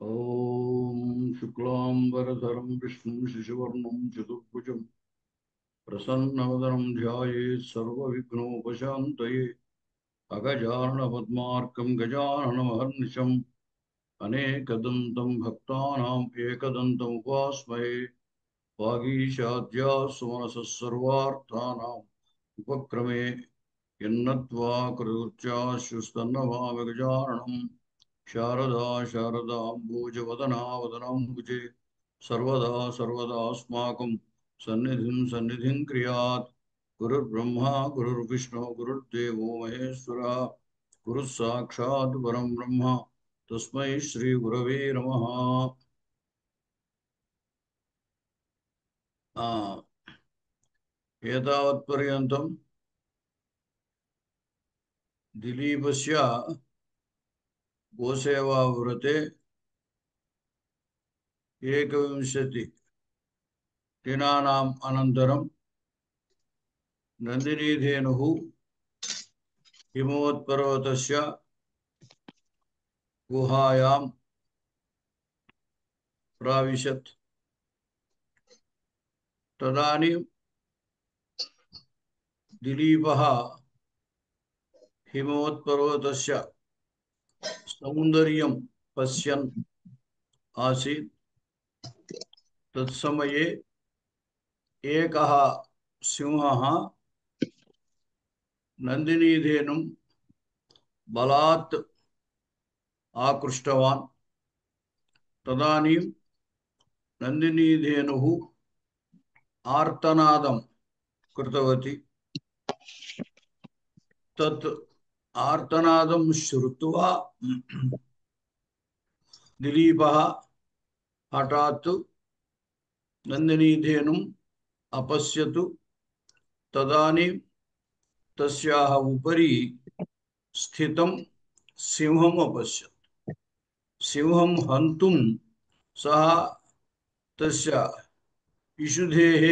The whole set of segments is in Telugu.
ॐ शुक्लाम्बरधरं विष्णुं शशिवर्णं चतुर्भुजं प्रसन्नवदनं ध्यायेत् सर्वविघ्नोपशान्तये अगजाननपद्मार्कं गजाननमहर्निशम् अनेकदन्तं भक्तानाम् एकदन्तम् उपास्महे वागीशाद्याः सुमनसः सर्वार्थानाम् उपक्रमे यन्नत्वा कृतकृत्याश्रुस्तन्नमामि गजाननम् शारदा शारदाम्बुजवदना वदनाम्बुजे सर्वदा सर्वदास्माकं सन्निधिं क्रियात् गुरुर्ब्रह्मा गुरुर्विष्णु गुरुर्देवो महेश्वरः गुरुः साक्षात् परं ब्रह्म तस्मै श्रीगुरवे नमः। एतावत्पर्यन्तं दिलीपस्य गोसेवाव्रते एकविंशति दिनानाम् अनन्तरं नन्दिनीधेनुः हिमवत्पर्वतस्य गुहायां प्राविशत्। तदानीं दिलीपः हिमवत्पर्वतस्य सौन्दर्यं पश्यन् आसीत्। तत्समये एकः सिंहः नन्दिनीधेनुं बलात् आकृष्टवान्। तदानीं नन्दिनीधेनुः आर्तनादं कृतवती। तत् आर्तनादं श्रुत्वा दिलीपः हठात् नन्दिनीधेनुम् अपश्यत्। तदानीं तस्याः उपरि स्थितं सिंहम् अपश्यत्। सिंहं हन्तुं सः तस्य इषुधेः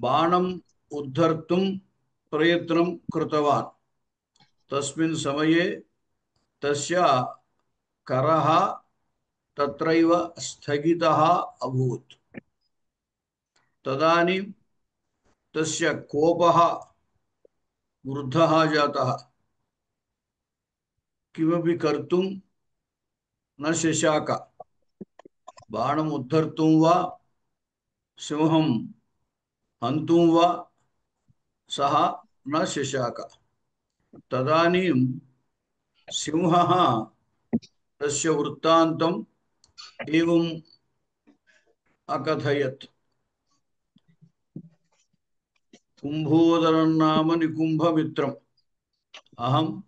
बाणम् उद्धर्तुं प्रयत्नं कृतवान्। तस्मिन् समये तस्य करः तत्रैव स्थगितः अभूत्। तदानीं तस्य कोपः वृद्धः जातः। किमपि कर्तुं न शशाक। बाणम् उद्धर्तुं वा सिंहं हन्तुं वा सः न शशाक। तदानीं सिंहः तस्य वृत्तान्तम् एवम् अकथयत्। कुम्भोदरं नाम निकुम्भमित्रम्। अहम्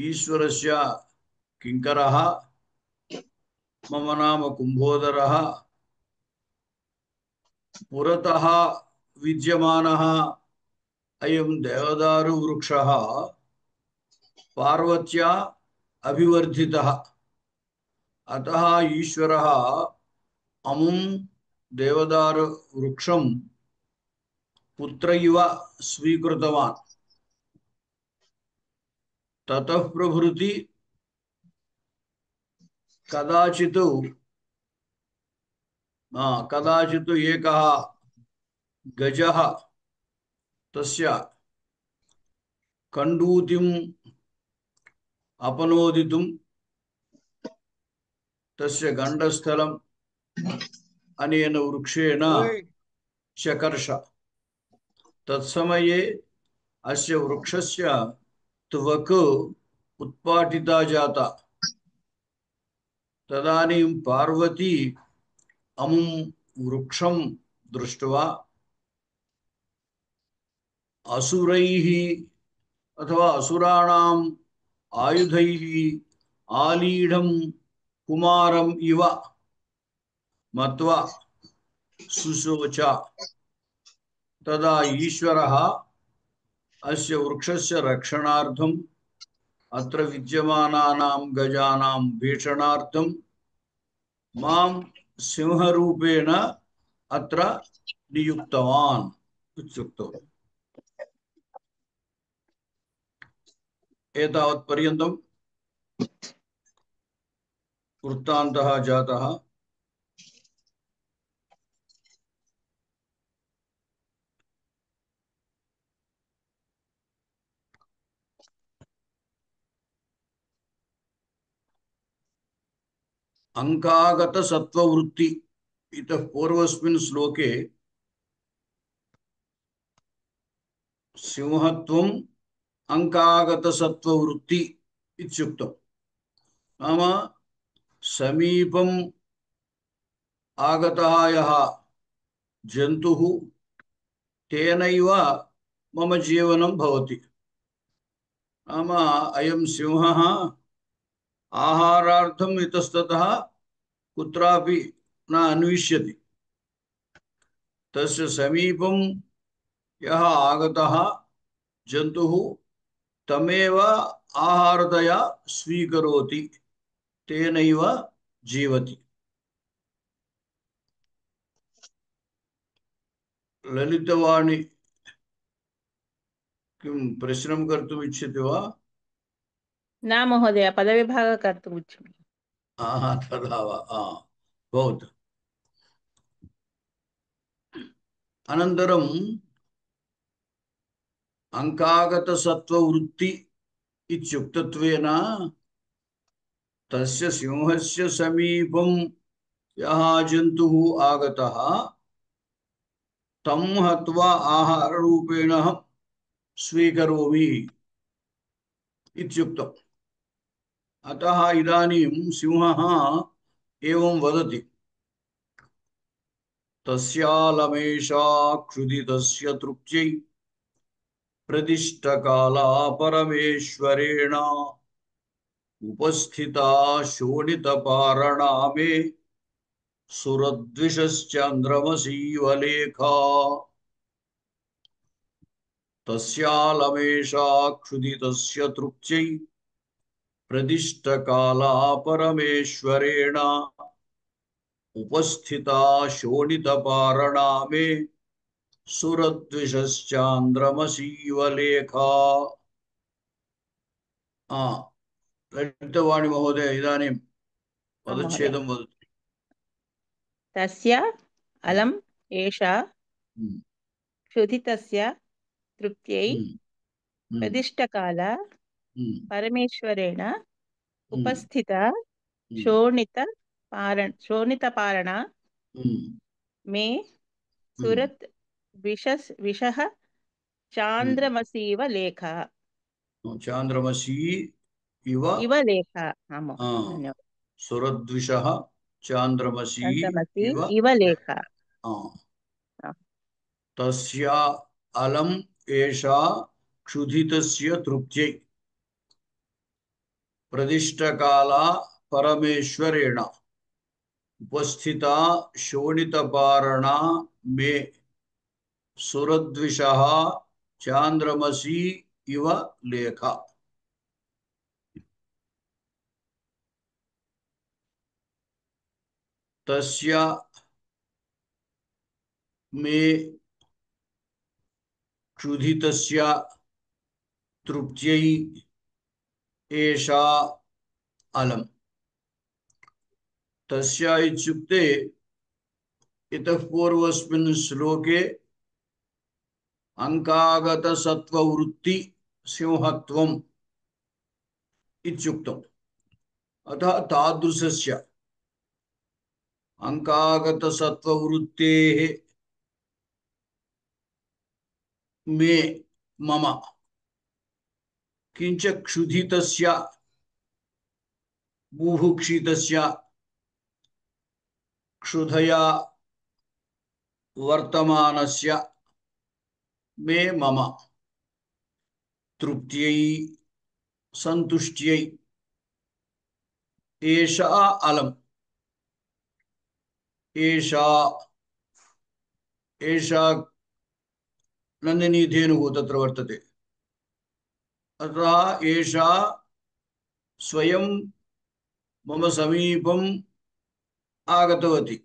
ईश्वरस्य किङ्करः। मम नाम कुम्भोदरः। पुरतः विद्यमानः अयं देवदारुवृक्षः पार्वत्या अभिवर्धितः। अतः ईश्वरः अमुं देवदारुवृक्षं पुत्र इव स्वीकृतवान्। ततः प्रभृति कदाचित् एकः गजः तस्य कण्डूतिम् अपनोदितुं तस्य गण्डस्थलम् अनेन वृक्षेण चकर्ष। तत्समये अस्य वृक्षस्य त्वक् उत्पाटिता जाता। तदानीं पार्वती अमुं वृक्षं दृष्ट्वा असुरैः अथवा असुराणाम् आयुधैः आलीढं कुमारम् इव मत्वा सुशोच। तदा ईश्वरः अस्य वृक्षस्य रक्षणार्थम् अत्र विद्यमानानां गजानां भीषणार्थं मां सिंहरूपेण अत्र नियुक्तवान् इत्युक्तवान्। एतावत्पर्यन्तं वृत्तान्तः जातः। अङ्कागतसत्त्ववृत्ति इतः पूर्वस्मिन् श्लोके सिंहत्वम् अङ्कागतसत्त्ववृत्ति इत्युक्तम्। नाम समीपम् आगतः यः जन्तुः तेनैव मम जीवनं भवति। नाम अयं सिंहः आहारार्थम् इतस्ततः कुत्रापि न अन्विष्यति। तस्य समीपं यः आगतः जन्तुः तमेव आहारतया स्वीकरोति, तेनैव जीवति। ललितवाणी किं प्रश्नं कर्तुम् इच्छति वा? न महोदय, पदविभागः कर्तुम् इच्छामि। तथा वा? भवतु। अनन्तरम् अङ्कागतसत्त्ववृत्ति इत्युक्तत्वेन तस्य सिंहस्य समीपं यः जन्तुः आगतः तं हत्वा आहाररूपेण स्वीकरोमि इत्युक्तम्। अतः इदानीं सिंहः एवं वदति, तस्यालमेषा क्षुधितस्य तृप्त्यै प्रदिष्टकाला परमेश्वरेण उपस्थिता शोणितपारणा मे सुरद्विषश्चन्द्रमसीव लेखा। तस्यालमेषा क्षुधितस्य तृप्त्यै प्रदिष्टकाला परमेश्वरेण उपस्थिता शोणितपारणा मे सुरद्विषश्चान्द्रमसीव लेखा। ललितवाणी महोदय इदानीं महोदय, पदच्छेदं वदतु। तस्य अलम् एषा हम्म, क्षुधितस्य तृप्त्यै हम्म, हम्म, प्रदिष्टकाल हम्म, परमेश्वरेण हम्म, उपस्थिता हम्म, शोणितपारणा हम्म, मे हम्म, सुरत् विषः हम्म। चान्द्रमसीव लेखः। चान्द्रमसी इव इव लेखः। आम्, आ, धन्यवादः। सुरद्विषः चान्द्रमसी चान्द्रमसी इव इव लेखः। आ, तस्या अलम् एषा क्षुधितस्य तृप्त्यै प्रदिष्टकाला परमेश्वरेण उपस्थिता शोणितपारणा मे सुरद्विषः चान्द्रमसी इव लेखा। तस्य मे क्षुधितस्य तृप्त्यै एषा अलम्। तस्य इत्युक्ते इतः पूर्वस्मिन् श्लोके अङ्कागतसत्त्ववृत्ति सिंहत्वम् इत्युक्तम्। अतः तादृशस्य अङ्कागतसत्त्ववृत्तेः मे मम किञ्च क्षुधितस्य बुभुक्षितस्य क्षुधया वर्तमानस्य मे मम तृप्त्यै सन्तुष्ट्यै एषा अलम्। एषा एषा नन्दिनी धेनुः तत्र वर्तते। अतः एषा स्वयं मम समीपम् आगतवती।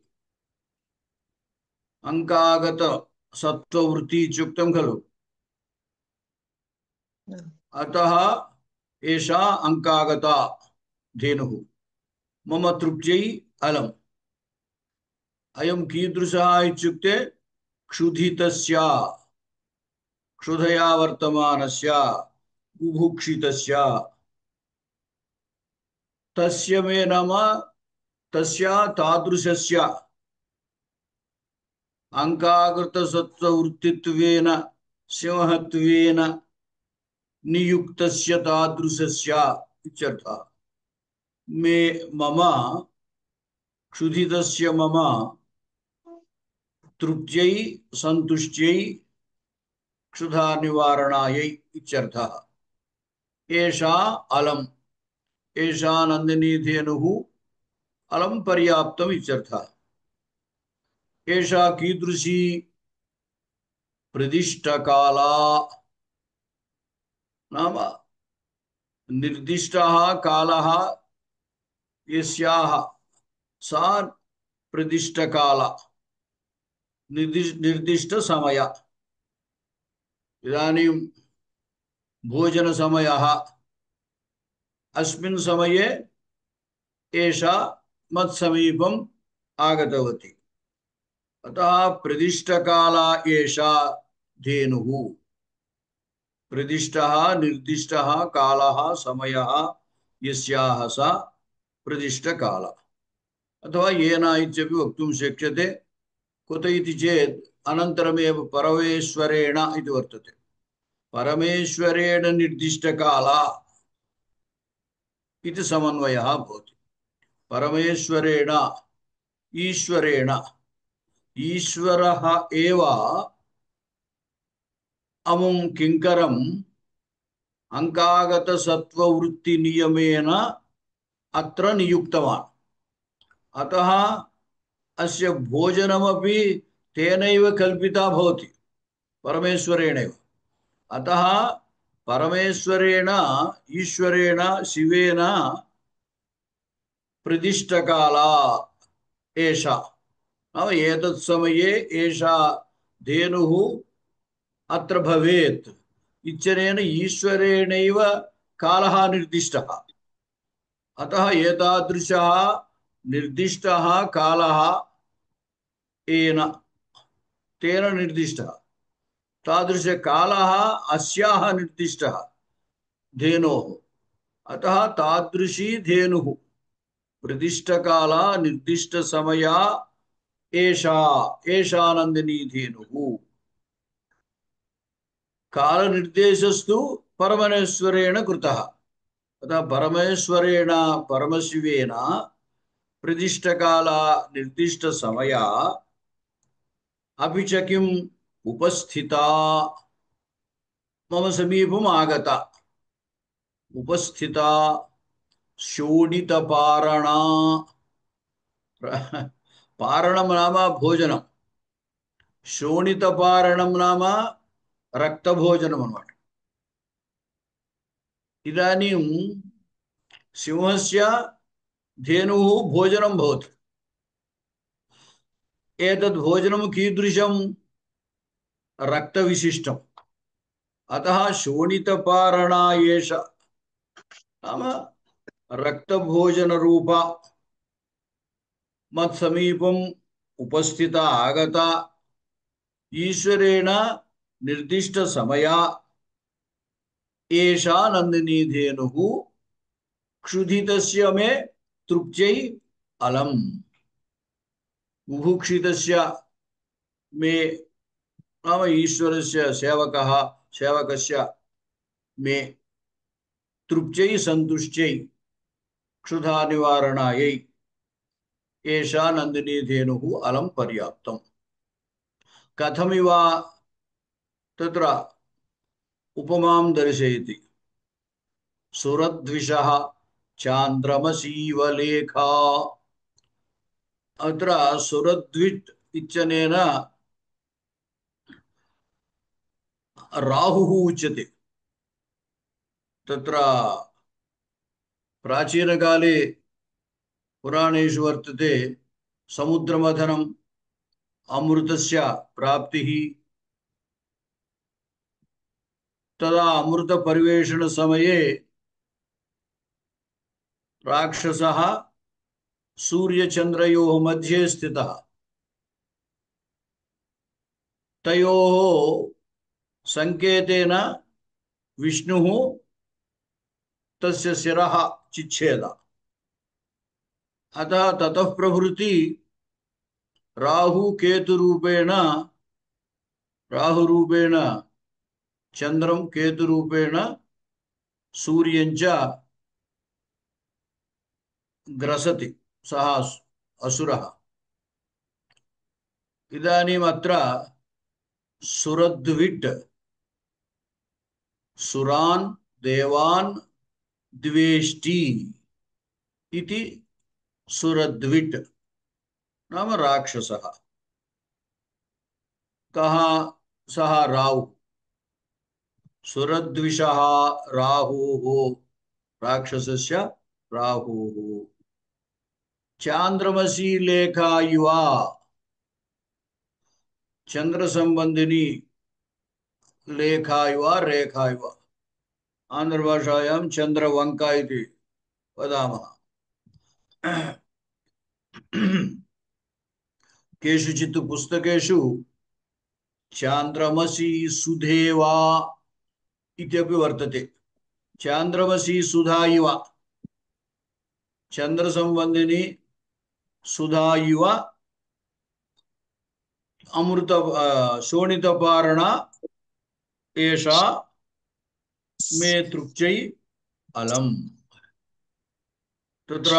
अङ्कागत सत्त्ववृत्ति इत्युक्तं खलु। अतः एषा अङ्कागता धेनुः। मम तृप्त्यै अलम्। अयं कीदृशः इत्युक्ते क्षुधितस्य, क्षुधया वर्तमानस्य, बुभुक्षितस्य। तस्य मे नाम तस्य तादृशस्य अंकाकृतसत्त्ववृत्तित्वेन सिंहत्वेन नियुक्तस्य तादृशस्य इत्यर्थः। मे मम क्षुधितस्य मम तृप्त्यै सन्तुष्ट्यै क्षुधा निवारणायै इत्यर्थः। एषा अलम्, एषा नन्दिनी धेनुः अलम पर्याप्तम् इत्यर्थः। एषा कीदृशी प्रदिष्टकाला, नाम निर्दिष्टः कालः यस्याः सा प्रदिष्टकाल, निर्दिष्ट समय। इदानीं भोजन समयः, अस्मिन् समये एषा मत्समीपम् आगतवती, अतः प्रदिष्टकाला एषा धेनुः। प्रदिष्टः निर्दिष्टः कालः समयः यस्याः सा प्रदिष्टकाल, अथवा येन इत्यपि वक्तुं शक्यते। कुत इति चेत् अनन्तरमेव परमेश्वरेण इति वर्तते। परमेश्वरेण निर्दिष्टकाल इति समन्वयः भवति। परमेश्वरेण, ईश्वरेण, ईश्वरः एव अमुं किङ्करम् अंकागतसत्त्ववृत्तिनियमेन अत्र नियुक्तवान्। अतः अस्य भोजनमपि तेनैव कल्पिता भवति, परमेश्वरेणैव। अतः परमेश्वरेण, ईश्वरेण, शिवेन प्रदिष्टकाला एषा, नाम एतत् समये एषा धेनुः अत्र भवेत् इत्यनेन ईश्वरेणैव कालः निर्दिष्टः। अतः एतादृशः निर्दिष्टः कालः येन तेन निर्दिष्टः, तादृशकालः अस्याः निर्दिष्टः धेनोः। अतः तादृशी धेनुः प्रदिष्टकाला निर्दिष्टसमया एषा, एषा नन्दिनी धेनुः। कालनिर्देशस्तु परमेश्वरेण कृतः। अतः परमेश्वरेण, परमशिवेन प्रदिष्टकाला निर्दिष्टसमया अपि च किम् उपस्थिता, मम समीपम् आगता, उपस्थिता शोणितपारणा। पारणं नाम भोजनं, शोणितपारणं नाम रक्तभोजनम् अन्नమాట। इदानीं सिंहस्य धेनुः भोजनं भवति। एतद् भोजनं कीदृशं? रक्तविशिष्टम्। अतः शोणितपारणा एषा, नाम रक्तभोजनरूपा मत्समीपम् उपस्थिता आगता, ईश्वरेण निर्दिष्टसमया एषा नन्दिनी धेनुः क्षुधितस्य मे तृप्त्यै अलम्, बुभुक्षितस्य मे, नाम ईश्वरस्य सेवकः, सेवकस्य मे तृप्त्यै सन्तुष्ट्यै क्षुधा निवारणायै एषा नन्दिनी धेनुः अलम् पर्याप्तम्। कथमिव तत्र उपमां दर्शयति। सुरद्विषः चान्द्रमसीव लेखा। अत्र सुरद्विट् इत्यनेन राहुः उच्यते। तत्र प्राचीनकाले पुराणेषु वर्तते समुद्रमथनम्, अमृतस्य प्राप्तिः। तदा अमृतपरिवेषणसमये राक्षसः सूर्यचंद्रयोः मध्ये स्थितः तयोः संकेतेन विष्णुः तस्य शिरः चिच्छेद अतः ततः प्रभृति राहुरूपेण चंद्रम केतुरूपेण सूर्यं च ग्रसति सः असुरः। इदानीम् अत्र सुरद्विट् सुरान् देवान् द्वेष्टि इति सुरद्विट् नाम राक्षसः। कः सः राहुः सुरद्विषः राहुः राक्षसस्य राहुः चांद्रमसी लेखा इव चंद्र संबंधिनी लेखा इव रेखा इव आंध्र भाषायां चंद्रवंका इति वदामः। केषुचित् पुस्तकेषु चांद्रमसी सुधेवा इत्यपि वर्तते। चांद्रमसी सुधा इव चंद्र संबंधिनी सुधा इव अमृत शोणितपारण एषा मे तृप्त्यै अलम्। तत्र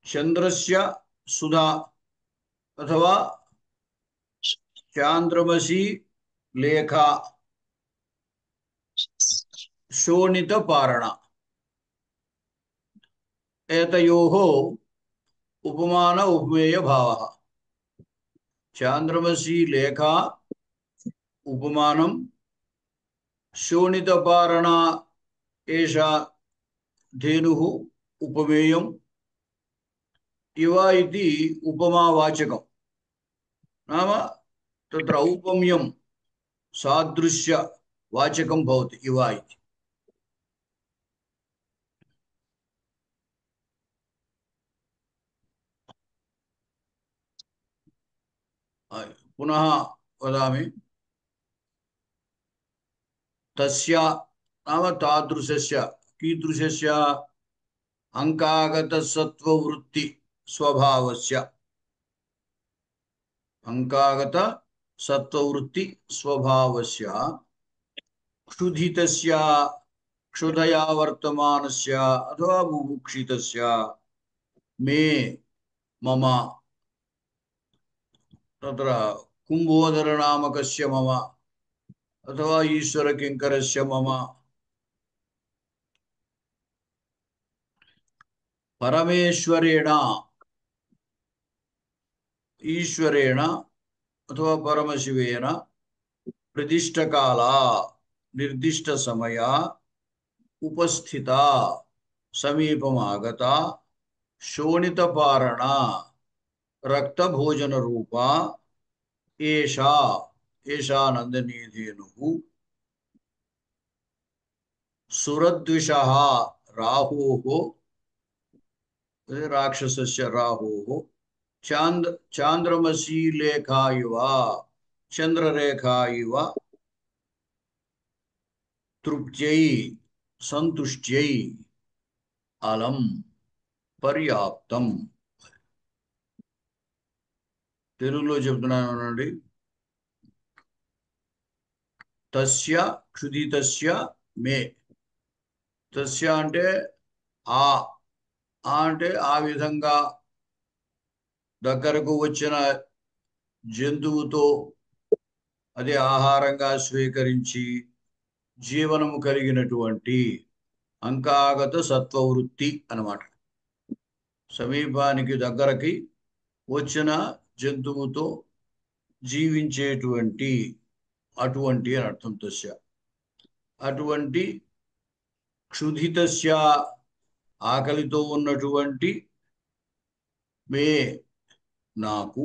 चंद्रस्य सुधा अथवा चांद्रमसी लेखा शोणितपारण एतयोः उपमान उपमेय भावः। चांद्रमसी लेखा उपमानं शोणितपारण एषा धेनुः उपमेयम् इव इति उपमावाचकं नाम तत्र औपम्यं सादृश्यवाचकं भवति इव इति। पुनः वदामि तस्य नाम तादृशस्य कीदृशस्य अंकागतसत्त्ववृत्ति स्वभावस्य अंकागतसत्त्ववृत्ति स्वभावस्य क्षुधितस्य क्षुधया वर्तमानस्य अथवा बुभुक्षितस्य मे मम तत्र कुंभोदर नामकस्य मम अथवा ईश्वरकिंकरस्य मम परमेश्वरेण ईश्वरेण अथवा परमशिवेन प्रतिष्ठकाला निर्दिष्ट समय उपस्थिता समीपमागता शोणितपारण रक्तभोजन रूपा एषा एषा नंदिनी धेनुः सुरद्विषः राहुः राक्षसस्य राहुः चांद्रमसी लेखा इव चंद्ररेखा इव तृप्त्यै संतुष्ट्यै अलं पर्याप्तम्। తెలుగులో చెప్తున్నాను అనండి। తస్య క్షుధితస్య మే తస్య అంటే ఆ అంటే ఆ విధంగా దగ్గరకు వచ్చిన జంతువుతో అది ఆహారంగా స్వీకరించి జీవనము కలిగినటువంటి అంకాగత సత్వవృత్తి అన్నమాట। సమీపానికి దగ్గరకి వచ్చిన జంతువుతో జీవించేటువంటి అటువంటి అని అర్థం తస్య అటువంటి క్షుధితస్య ఆకలితో ఉన్నటువంటి మే నాకు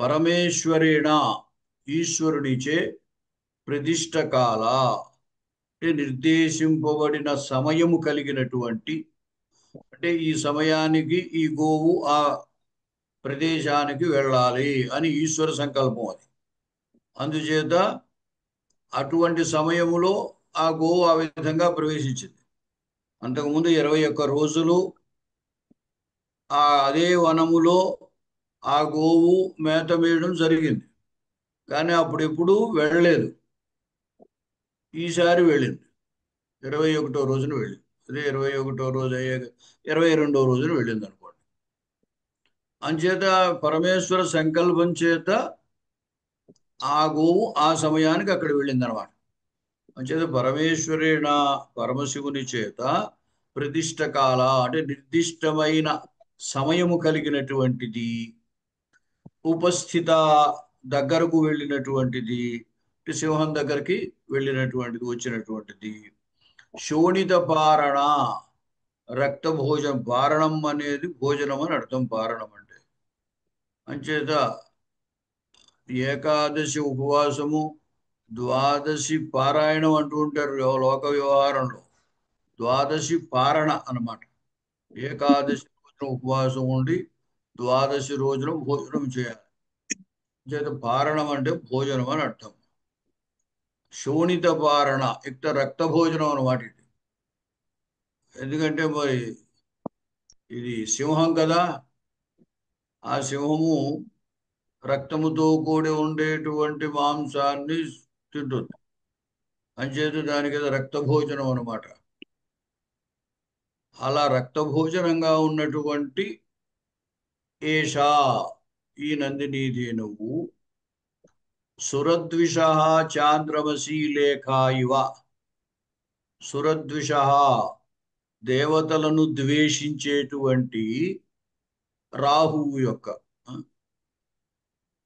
పరమేశ్వరేణ ఈశ్వరునిచే ప్రతిష్ఠకాల నిర్దేశింపబడిన సమయము కలిగినటువంటి, అంటే ఈ సమయానికి ఈ గోవు ఆ ప్రదేశానికి వెళ్ళాలి అని ఈశ్వర సంకల్పం అది. అందుచేత అటువంటి సమయములో ఆ గోవు ఆ విధంగా ప్రవేశించింది. అంతకుముందు 21 రోజులు అదే వనములో ఆ గోవు మేత మేయడం జరిగింది, కానీ అప్పుడెప్పుడు వెళ్ళలేదు. ఈసారి వెళ్ళింది, 21వ రోజున వెళ్ళింది. అదే 21వ రోజు అయ్యాక 22వ రోజున వెళ్ళింది అనుకోండి. అంచేత పరమేశ్వర సంకల్పం చేత ఆ గోవు ఆ సమయానికి అక్కడ వెళ్ళింది అనమాట. అంచేత పరమేశ్వరేణ, పరమశివుని చేత ప్రతిష్ట కాల అంటే నిర్దిష్టమైన సమయము కలిగినటువంటిది, ఉపస్థిత దగ్గరకు వెళ్ళినటువంటిది, సింహం దగ్గరికి వెళ్ళినటువంటిది, వచ్చినటువంటిది. శోణిత పారణ, రక్త భోజనం. పారణం అనేది భోజనం అని అర్థం, పారణం అంటే. అంచేత ఏకాదశి ఉపవాసము, ద్వాదశి పారాయణం అంటూ ఉంటారు లోక వ్యవహారంలో. ద్వాదశి పారణ అన్నమాట. ఏకాదశి రోజున ఉపవాసం ఉండి ద్వాదశి రోజున భోజనం చేయాలి. చేత పారణం అంటే భోజనం అని అర్థం. శోణిత పారణ ఇక రక్త భోజనం అన్నమాట ఇది. ఎందుకంటే మరి ఇది సింహం కదా, ఆ సింహము రక్తముతో కూడి ఉండేటువంటి మాంసాన్ని తింటుంది. అంచేత దానికి ఏదో రక్త భోజనం అనమాట. అలా రక్త భోజనంగా ఉన్నటువంటి ఏషా, ఈ నందినీ ధేనువు, సురద్విష చాంద్రమసీ లేఖ ఇవ. సురద్విష, దేవతలను ద్వేషించేటువంటి రాహువు యొక్క,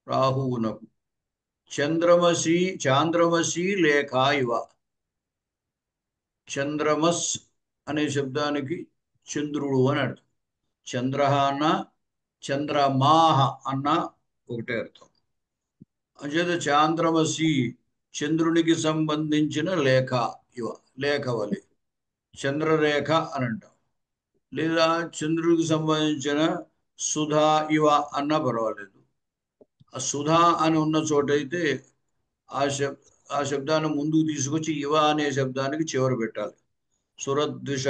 రాహువునకు చంద్రమసి, చాంద్రమసి లేఖ ఇవ. చంద్రమస్ అనే శబ్దానికి చంద్రుడు అని అర్థం. చంద్ర అన్న చంద్రమాహ అన్న ఒకటే అర్థం. అంచేత చాంద్రమసి, చంద్రునికి సంబంధించిన లేఖ ఇవ, లేఖవలి, చంద్రరేఖ అని అంటాం. లేదా చంద్రుడికి సంబంధించిన సుధా ఇవ అన్నా పర్వాలేదు. ఆ సుధా అని ఉన్న చోటైతే ఆ శబ్దాన్ని ముందుకు తీసుకొచ్చి ఇవ అనే శబ్దానికి చివరి పెట్టాలి. సురద్విష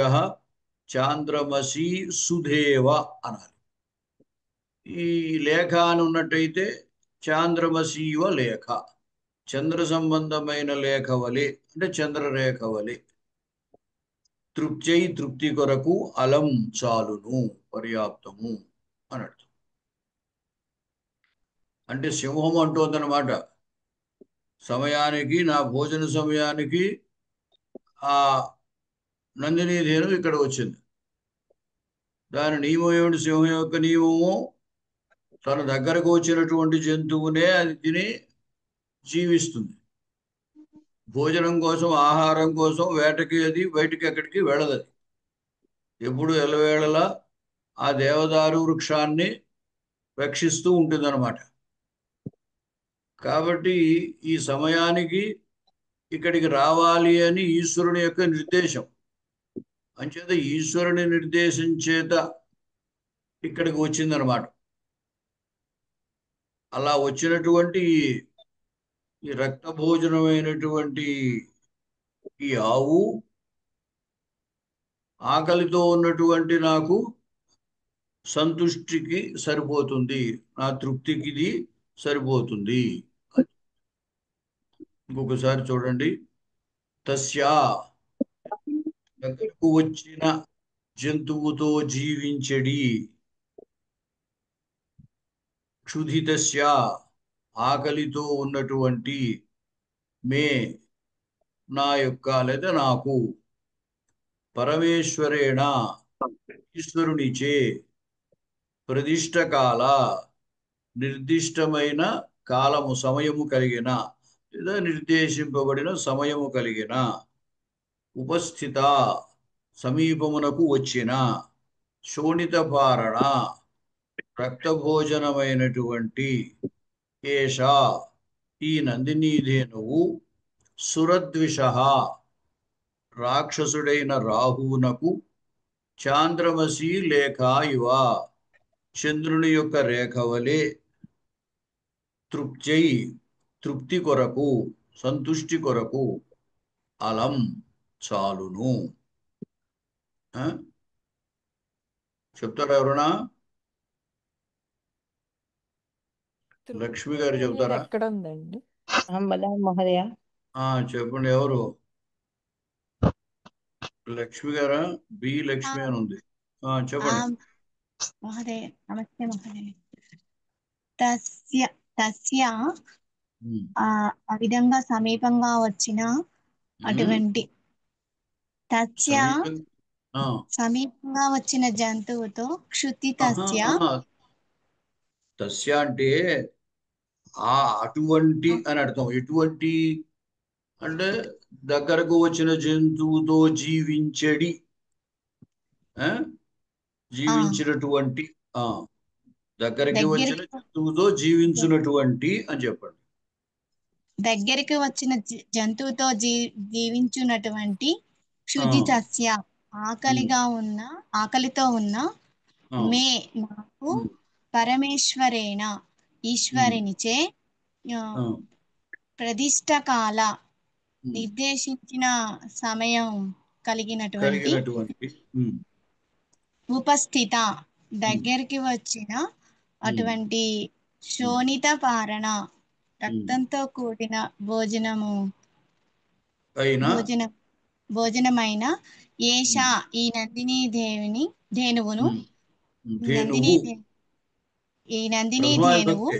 చాంద్రమసి సుధేవ అనాలి. ఈ లేఖ అని ఉన్నట్టయితే చాంద్రమసీవ లేఖ, చంద్ర సంబంధమైన లేఖ వలె అంటే చంద్రరేఖ వలె. తృప్త్యై, తృప్తి కొరకు, అలం చాలును, పర్యాప్తము అని అర్థం. అంటే సింహం అంటోందనమాట, సమయానికి, నా భోజన సమయానికి ఆ నందినీ ధేను ఇక్కడ వచ్చింది. దాని నియమం ఏమిటి? సింహం యొక్క నియమము, తన దగ్గరకు వచ్చినటువంటి జంతువునే అది తిని జీవిస్తుంది. భోజనం కోసం, ఆహారం కోసం వేటకి అది బయటికి ఎక్కడికి వెళ్ళదు. అది ఎప్పుడు ఎల్లవేళలా ఆ దేవదారు వృక్షాన్ని రక్షిస్తూ ఉంటుందన్నమాట. కాబట్టి ఈ సమయానికి ఇక్కడికి రావాలి అని ఈశ్వరుని యొక్క నిర్దేశం. అంచేత ఈశ్వరుని నిర్దేశం చేత ఇక్కడికి వచ్చిందనమాట. అలా వచ్చినటువంటి ఈ రక్త భోజనమైనటువంటి ఈ ఆవు ఆకలితో ఉన్నటువంటి నాకు సంతుష్టికి సరిపోతుంది, నా తృప్తికి ఇది సరిపోతుంది. ఇంకొకసారి చూడండి. తస్యా, దగ్గరకు వచ్చిన జంతువుతో జీవించడి, క్షుధితస్య, ఆకలితో ఉన్నటువంటి, మే, నా యొక్క లేదా నాకు, పరమేశ్వరేణ, ఈశ్వరునిచే, ప్రదిష్ట కాల, నిర్దిష్టమైన కాలము సమయము కలిగిన లేదా నిర్దేశింపబడిన సమయము కలిగిన, ఉపస్థిత, సమీపమునకు వచ్చిన, శోణిత పారణ, రక్తభోజనమైనటువంటి, ఏషా, ఈ నందినీ ధేనువు, సురద్విష, రాక్షసుడైన రాహువునకు చాంద్రమసి లేఖ ఇవ చంద్రుని యొక్క రేఖ వలె తృప్త్యై తృప్తి కొరకు సంతుష్టి కొరకు అలం చాలును. ఆ? చెప్తారా ఎవరన్నా? లక్ష్మి తృప్తి గారు అనేది చెప్తారా? ఎక్కడ ఉందండి? अहं वदामि महोदय। చెప్పండి ఎవరు? లక్ష్మి గారా? బి లక్ష్మి అని ఉంది. చెప్పండి. महोदय नमस्ते महोदय। तस्य तस्य ఉమ్, ఆ విధంగా సమీపంగా వచ్చిన అటువంటి తస్య సమీపం. ఆ, సమీపంగా వచ్చిన జంతువుతో క్షుతి ఆహా, తస్య తస్య అంటే అటువంటి అని అర్థం. ఎటువంటి అంటే దగ్గరకు వచ్చిన జంతువుతో జీవించడి, ఆ? జీవించినటువంటి. ఆ దగ్గరికి వచ్చిన దగ్గరికి జంతువుతో జీవించినటువంటి అని చెప్పండి. దగ్గరికి వచ్చిన జంతువుతో జీవించున్నటువంటి ఆ, క్షుతి తస్య ఉమ్, ఆకలితో ఉన్న ఆ, మే నాకు ఉమ్, పరమేశ్వరేణ ఉమ్, ఈశ్వరునిచే ఆ, ఆ, ప్రదిష్ట కాల ఉమ్, నిర్దేశించిన సమయం కలిగినటువంటి కలిగినటువంటి. ఉమ్, ఉపస్థిత ఉమ్, దగ్గరికి వచ్చిన ఉమ్, అటువంటి ఉమ్, శోణిత పారణ ఉమ్. రక్తంతో కూడిన అయినా భోజన భోజనమైన ఏషా ఉమ్, ఈ నందిని ధేనువును ఉమ్, నందిని ధేనువు ఈ నందిని ప్రథమా ధేనువు విభక్తి.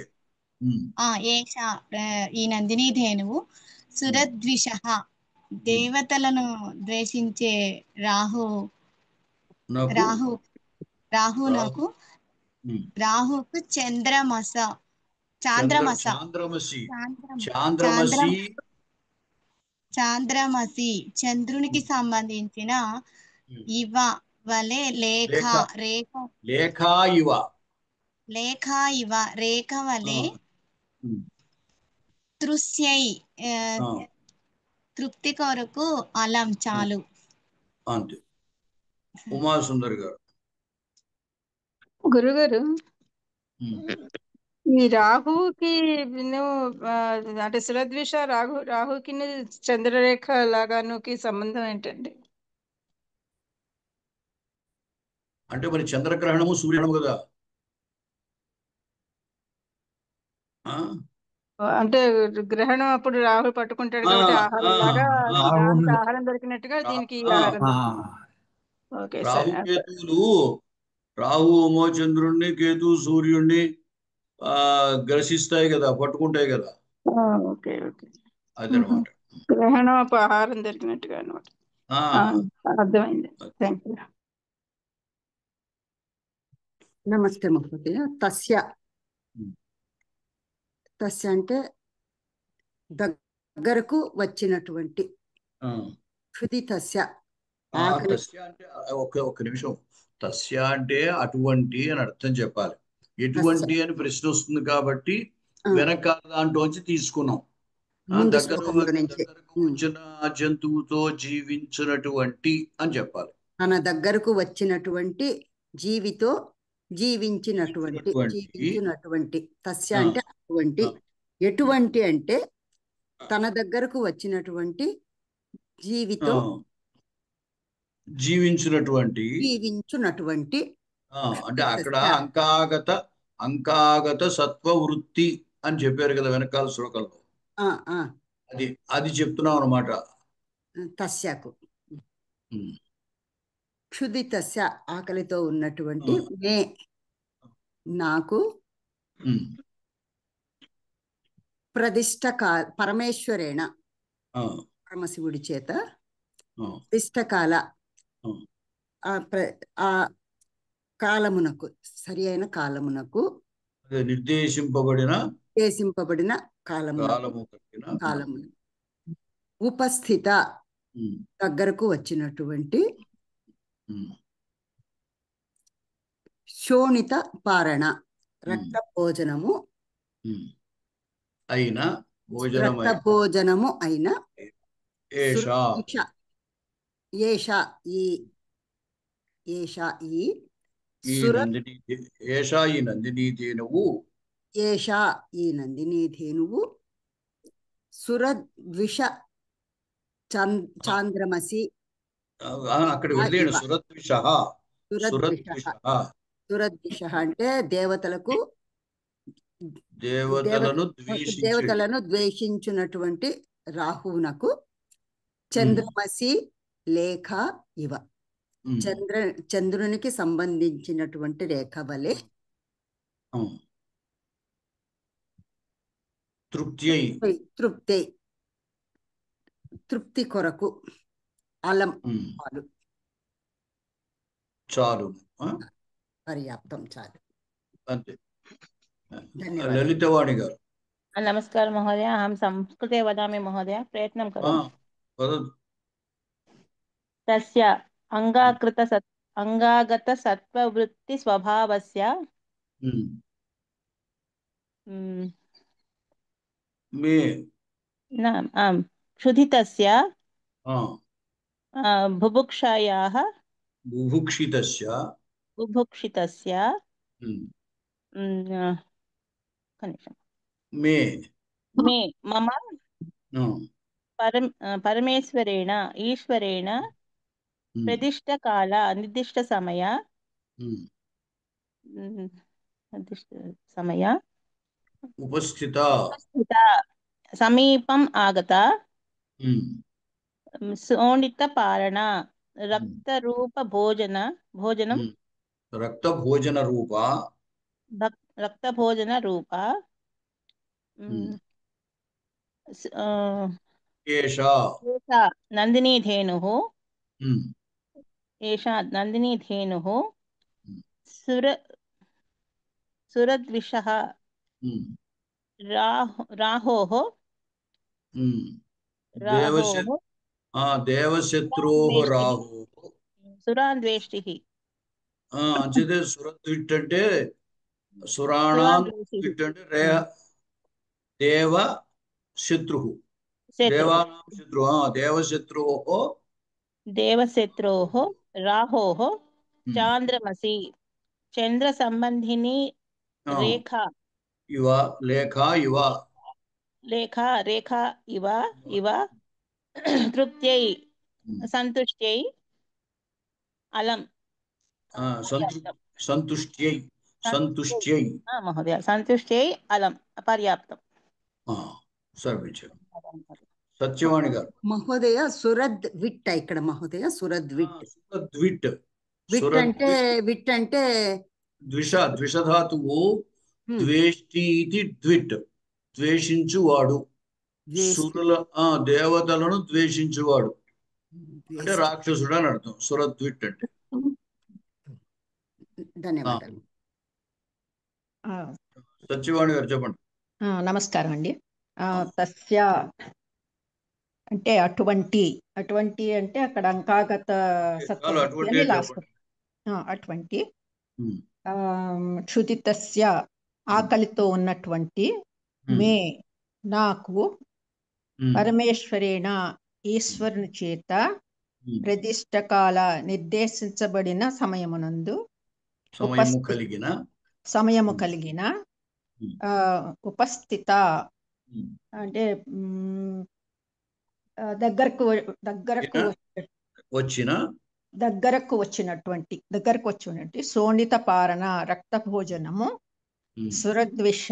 ఉమ్, ఏషా ఈ నందిని ధేనువు ఉమ్, సురద్విష ఉమ్. దేవతలను ద్వేషించే రాహు నాకు రాహు రాహు. రాహునకు ఉమ్. రాహుకు చాంద్రమస చాంద్రమసి. చాంద్రం చాంద్రమసి. చాంద్రం చాంద్రమసి చంద్రునికి ఉమ్, సంబంధించిన ఉమ్. ఇవ వలె లేఖ లేఖ రేఖ లేఖ ఇవ. లేఖ ఇవ రేఖ ఆ, వలె ఉమ్, తృస్యై ఆ, ఆ, తృప్తి కొరకు అలం ఆ, చాలు. అంతే. ఉమాసుందరి గారు. గురుగారు, ఉమ్, ఈ రాహుకి అంటే సురద్విష రాహుకి చంద్రరేఖ లాగానుకి సంబంధం ఏంటండి? అంటే మరి చంద్రగ్రహణము సూర్యగ్రహణము కదా. ఆ, అంటే గ్రహణం అప్పుడు రాహుల్ పట్టుకుంటాడు ఆ, కాబట్టి ఆ, ఆహారం లాగా ఆ, దానికి రాహుల్ ఆహారం దొరికినట్టుగా దీనికి ఈ ఆ. ఆహారం ఆ, దొరికింది. ఓకే సరే. రాహుకేతువులు, రాహు ఏమో చంద్రుణ్ణి, కేతు సూర్యుణ్ణి గ్రసిస్తాయి కదా, పట్టుకుంటాయి కదా. Okay okay. అదనమాట. గ్రహణం అప్పుడు ఆహారం దొరికినట్టుగా అనమాట. ఆ, అర్థమైంది. Thank you. నమస్తే మహోదయ. తస్య తస్య అంటే దగ్గరకు వచ్చినటువంటి. ఆ. క్షుతి తస్య ఆకలి. తస్య అంటే ఒక్క నిమిషం. తస్య అంటే అటువంటి అని అర్థం చెప్పాలి. ఎటువంటి అని ప్రశ్న వస్తుంది కాబట్టి వెనకాల దాంట్లోంచి తీసుకున్నాం. ముందు శ్లోకంలో నుంచి దగ్గరకు వచ్చిన జంతువుతో జీవించినటువంటి అని చెప్పాలి. తన దగ్గరకు వచ్చినటువంటి జీవితో జీవించినటువంటి తస్య అంటే అటువంటి. ఎటువంటి అంటే తన దగ్గరకు వచ్చినటువంటి జీవితో జీవించున్నటువంటి. అంటే అక్కడ అంకాగత సత్వ వృత్తి అని చెప్పారు కదా వెనకాల శ్లోకంలో. అది అది చెప్తున్నాం అనమాట. తస్యకు క్షుది తస్య ఆకలితో ఉన్నటువంటి మే నాకు ప్రదిష్ట పరమేశ్వరేణ పరమశివుడి చేత ప్రతిష్టకాల ఆ కాలమునకు సరి అయిన కాలమునకు నిర్దేశింపబడిన కాలమున ఉపస్థిత దగ్గరకు వచ్చినటువంటి శోణిత పారణ రక్త భోజనము అయిన ఏష ఈ ఏష ఈ ఈ సుర నందిని ఏషా ఈ నందిని ధేనువు ఏష ఈ నందిని ధేనువు సురద్విష చాంద్రమసి అక్కడికి వెళ్ళాడు. ఇవ సురద్విష సురద్విష సురద్విష అంటే దేవతలకు దేవతలను ద్వేషించే దేవతలను ద్వేషించున్నటువంటి రాహువునకు చంద్రమసి లేఖ ఇవ చంద్రునికి సంబంధించినటువంటి రేఖ వలె తృప్తి కొరకు అలం పాలు చాలు, పర్యాప్తం చాలు. అంతే. ధన్యవాదాలు. లలితవాణి గారు. नमस्कार महोदय, अहं संस्कृते वदामि महोदय, प्रयत्नं करोमि। वदतु। तस्य अंगागतसत्त्ववृत्तिस्वभावस्य क्षुधितस्य बुभुक्षायाः बुभुक्षितस्य मे मम परमेश्वरेण ईश्वरेण प्रदिष्टकाल निर्दिष्टसमय उपस्थिता समीपम् आगता शोणितपारण रक्तभोजनरूपा एषा नंदिनी धेनुः सुरद्विषः राहोः देवशत्रोः राहुः सुरान्वेष्टिः అంచేతే సురద్విట్ అంటే సురాణాం ద్విట్ అంటే దేవ శత్రుః దేవానాం శత్రుః దేవశత్రోః రాహోః చాంద్రమసి చంద్ర సంబంధిని రేఖా ఇవ తృప్త్యై సంతుష్ట్యై అలం సంతుష్ట్యై మహోదయ సంతుష్ట్యై అలం పర్యాప్తం. సత్యవాణి గారు. మహోదయ సురద్విట్ ఇక్కడ మహోదయ సురద్విట్ విట్ అంటే ద్విషధాతువు ద్వేష్టి ఇది ద్విట్ ద్వేషించువాడు, సురుల దేవతలను ద్వేషించువాడు అంటే రాక్షసుడు అని అర్థం సురద్విట్ అంటే. ధన్యవాదాలు. సత్యవాణి గారు చెప్పండి. నమస్కారం అండి. తస్య అంటే అటువంటి అంటే అక్కడ అంకాగత సత్వవృత్తి లాస్ట్ అటువంటి క్షుదితస్య ఆకలితో ఉన్నటువంటి మే నాకు పరమేశ్వరేణ ఈశ్వరుని చేత ప్రతిష్టకాల నిర్దేశించబడిన సమయమునందు సమయము కలిగిన ఉపస్థిత అంటే దగ్గరకు వచ్చినటువంటి శోణిత పారణ రక్త భోజనము సురద్విష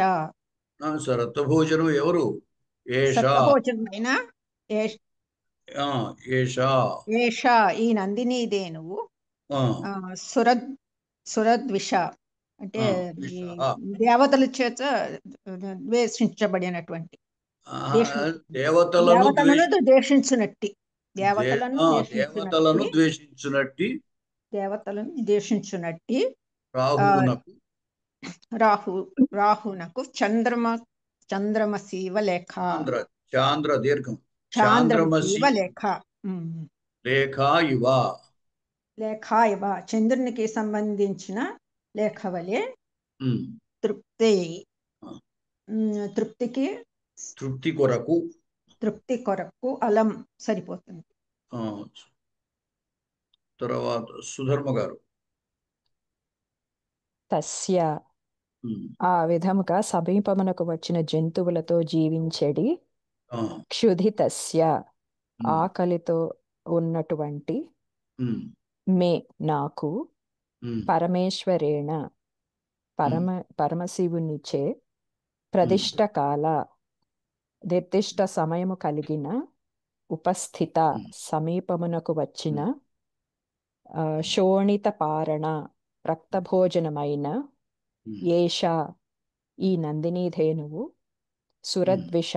రక్తభోజనం ఎవరు సత్వభోజనమైన ఏషా ఈ నందిని ధేనువు సురద్విష అంటే దేవతల చేత ద్వేషించబడినటువంటి దేవతలను ద్వేషించునట్టి రాహునకు చంద్రమసీవ లేఖ లేఖ ఇవ చంద్రునికి సంబంధించిన లేఖ వలె తృప్తి కొరకు అలం సరిపోతుంది. తర్వాత సుధర్మ గారు. తస్య ఉమ్, ఆ విధముగా సమీపమునకు వచ్చిన జంతువులతో జీవించెడి ఆ, క్షుధితస్య ఉమ్, ఆకలితో ఉన్నటువంటి ఉమ్, మే నాకు ఉమ్, పరమేశ్వరేణ పరమశివునిచే ప్రదిష్ట కాల నిర్దిష్ట సమయము కలిగిన ఉపస్థిత సమీపమునకు వచ్చిన శోణిత పారణ రక్తభోజనమైన ఏష ఈ నందినీధేనువు సురద్విష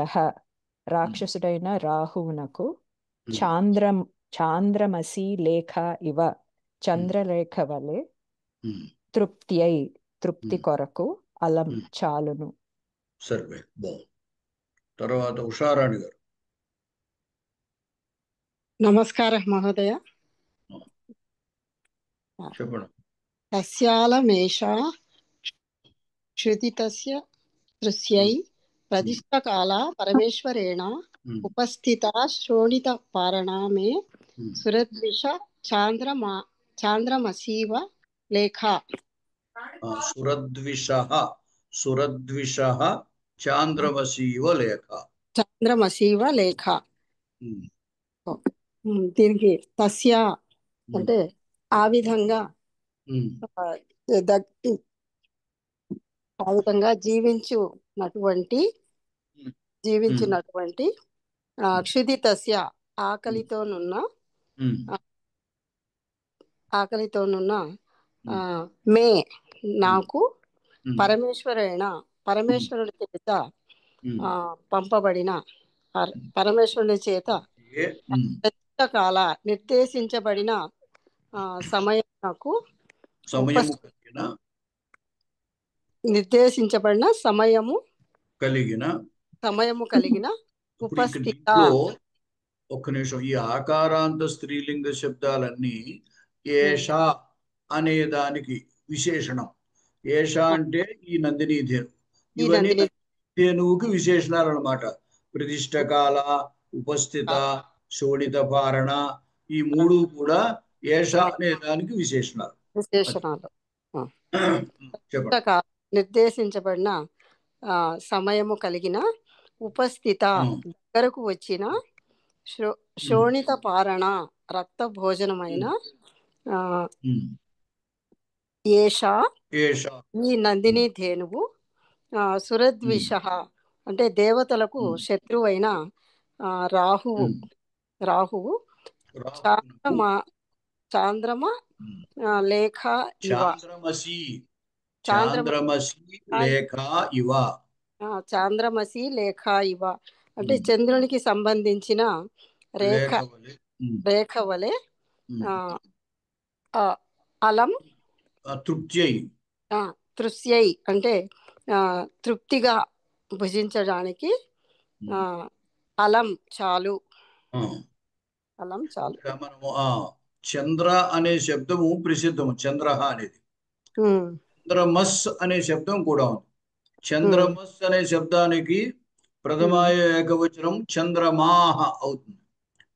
రాక్షసుడైన రాహువునకు చాంద్రమసి లేఖ ఇవ చంద్రలేఖ వలె తృప్తి కొరకు అలం చాలును. సరే, బాగుంది. తర్వాత ఉషారాణి గారు. నమస్కారం మహోదయ. చెప్పండి. తస్యాలమేష క్షుధితస్య దృశ్యై ప్రదిష్టకాల పరమేశ్వరేణ ఉపస్థిత శ్రోణిత పారణా మే సురద్విష చాంద్రమసీవ లేఖ. సురద్విష చాంద్రమసీవ లేఖ. చాంద్రమసీవ లేఖ. దీనికి తస్య అంటే ఆ విధంగా జీవించినటువంటి క్షుధితస్య ఆకలితోనున్న మే నాకు పరమేశ్వరుడి చేత పంపబడిన పరమేశ్వరుని చేత నిర్దేశించబడిన సమయము కలిగిన ఉపస్థిత. ఒక్క నిమిషం. ఈ ఆకారాంత స్త్రీలింగ శబ్దాలన్నీ ఏష అనే దానికి విశేషణం. ఏష అంటే ఈ నందినీ ధేను. ఇవన్నీ ధేనువుకి విశేషణాలు అన్నమాట. ప్రతిష్టకాల, ఉపస్థిత, శోణిత పారణ, ఈ మూడు కూడా ఏష అనే దానికి విశేషణాలు. నిర్దేశించబడిన సమయము కలిగిన ఉపస్థిత దగ్గరకు వచ్చిన శోణిత పారణ రక్త భోజనమైన ఏష ఈ నందిని ధేనువు సురద్విష అంటే దేవతలకు శత్రువైన రాహువు చాంద్రమ లేఖ చాంద్రమసి లేఖ ఇవ అంటే చంద్రునికి సంబంధించిన రేఖ వలె అలం తృప్త్యై అంటే తృప్తిగా భుజించడానికి అలం చాలు. మనము చంద్ర అనే శబ్దము ప్రసిద్ధము. చంద్ర అనేది చంద్రమస్ అనే శబ్దం కూడా ఉంది. చంద్రమస్ అనే శబ్దానికి ప్రథమాయ ఏకవచనం చంద్రమాహ అవుతుంది.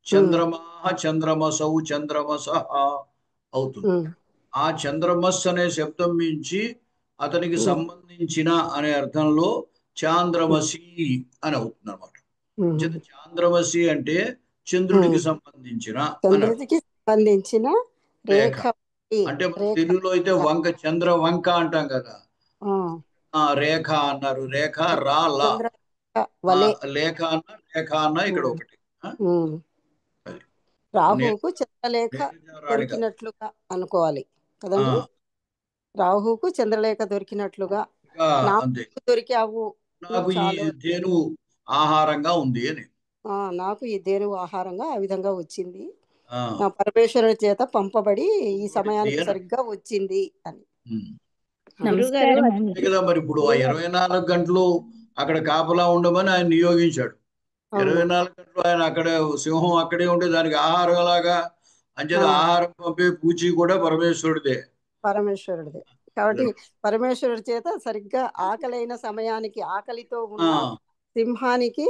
చంద్రమాహ, చంద్రమసౌ, చంద్రమస అవుతుంది. ఆ చంద్రమస్ అనే శబ్దం నుంచి అతనికి సంబంధించిన అనే అర్థంలో చాంద్రమసి అని అవుతుంది అన్నమాట. చాంద్రమసి అంటే చంద్రుడికి సంబంధించిన రేఖ. అంటే మన తెలుగులో అయితే వంక, చంద్ర వంక అంటాం కదా. రేఖ అన్నారు. రేఖ లేఖ అన్న ఇక్కడ ఒకటి. రాహువుకు చంద్రలేఖ దొరికినట్లుగా అనుకోవాలి కదండి. రాహువుకు చంద్రలేఖ దొరికినట్లుగా దొరికావు. నాకు ఈ ధేనువు ఆహారంగా ఉంది అని. నాకు ఈ ధేనువు ఆహారంగా ఆ విధంగా వచ్చింది. నా పరమేశ్వరుడి చేత పంపబడి ఈ సమయానికి సరిగ్గా వచ్చింది అని. కదా మరి ఇప్పుడు 24 గంటలు అక్కడ కాపలా ఉండమని ఆయన నియోగించాడు. 24 గంటలు ఆయన అక్కడే, సింహం అక్కడే ఉండే దానికి ఆహారం లాగా అంచేత ఆహారం పంపే పూచి కూడా పరమేశ్వరుడిదే. కాబట్టి పరమేశ్వరుడి చేత సరిగ్గా ఆకలైన సమయానికి ఆకలితో ఉన్న సింహానికి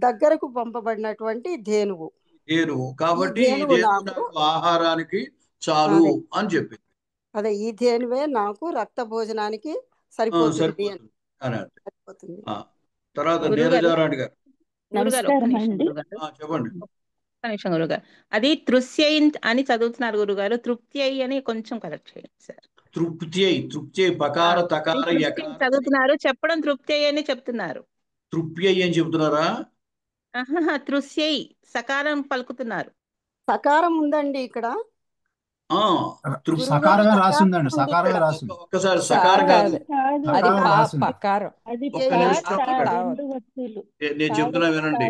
దగ్గరకు పంపబడినటువంటి ధేనువు. ధేనువు కాబట్టి ఈ ధేనువు ధేనువు నాకు నాకు ఆహారానికి చాలు అదే అని చెప్పింది. అదే ఈ ధేనువే నాకు రక్త భోజనానికి సరిపోతుంది అని సరిపోతుంది అని అంటే. సరిపోతుంది. తర్వాత గురుగారు నీరజారాణి గారు గురుగారు ఒక్క నమస్కారం నిమిషం అండి. గురుగారు చెప్పండి. ఒక్క నిమిషం గురుగారు. అది తృస్యై అని చదువుతున్నారు గురుగారు, తృప్త్యై అని కొంచెం కరెక్ట్ చేయండి సార్. తృప్తి అయి పకార తకార యకార చదువుతున్నారు, చెప్పడం తృప్త్యై అని చెప్తున్నారు. తృప్తి అయి అని చెబుతున్నారా? తృస్యై సకారం పలుకుతున్నారు. సకారం ఉందండి ఇక్కడ. తృప్తి సకారమే రాసిందండి, సకారమే రాసింది. ఒక్కసారి సకారం కాదు, అది రాసింది. పకారం. ఒక్క నిమిషం నేను చెప్తున్నా వినండి.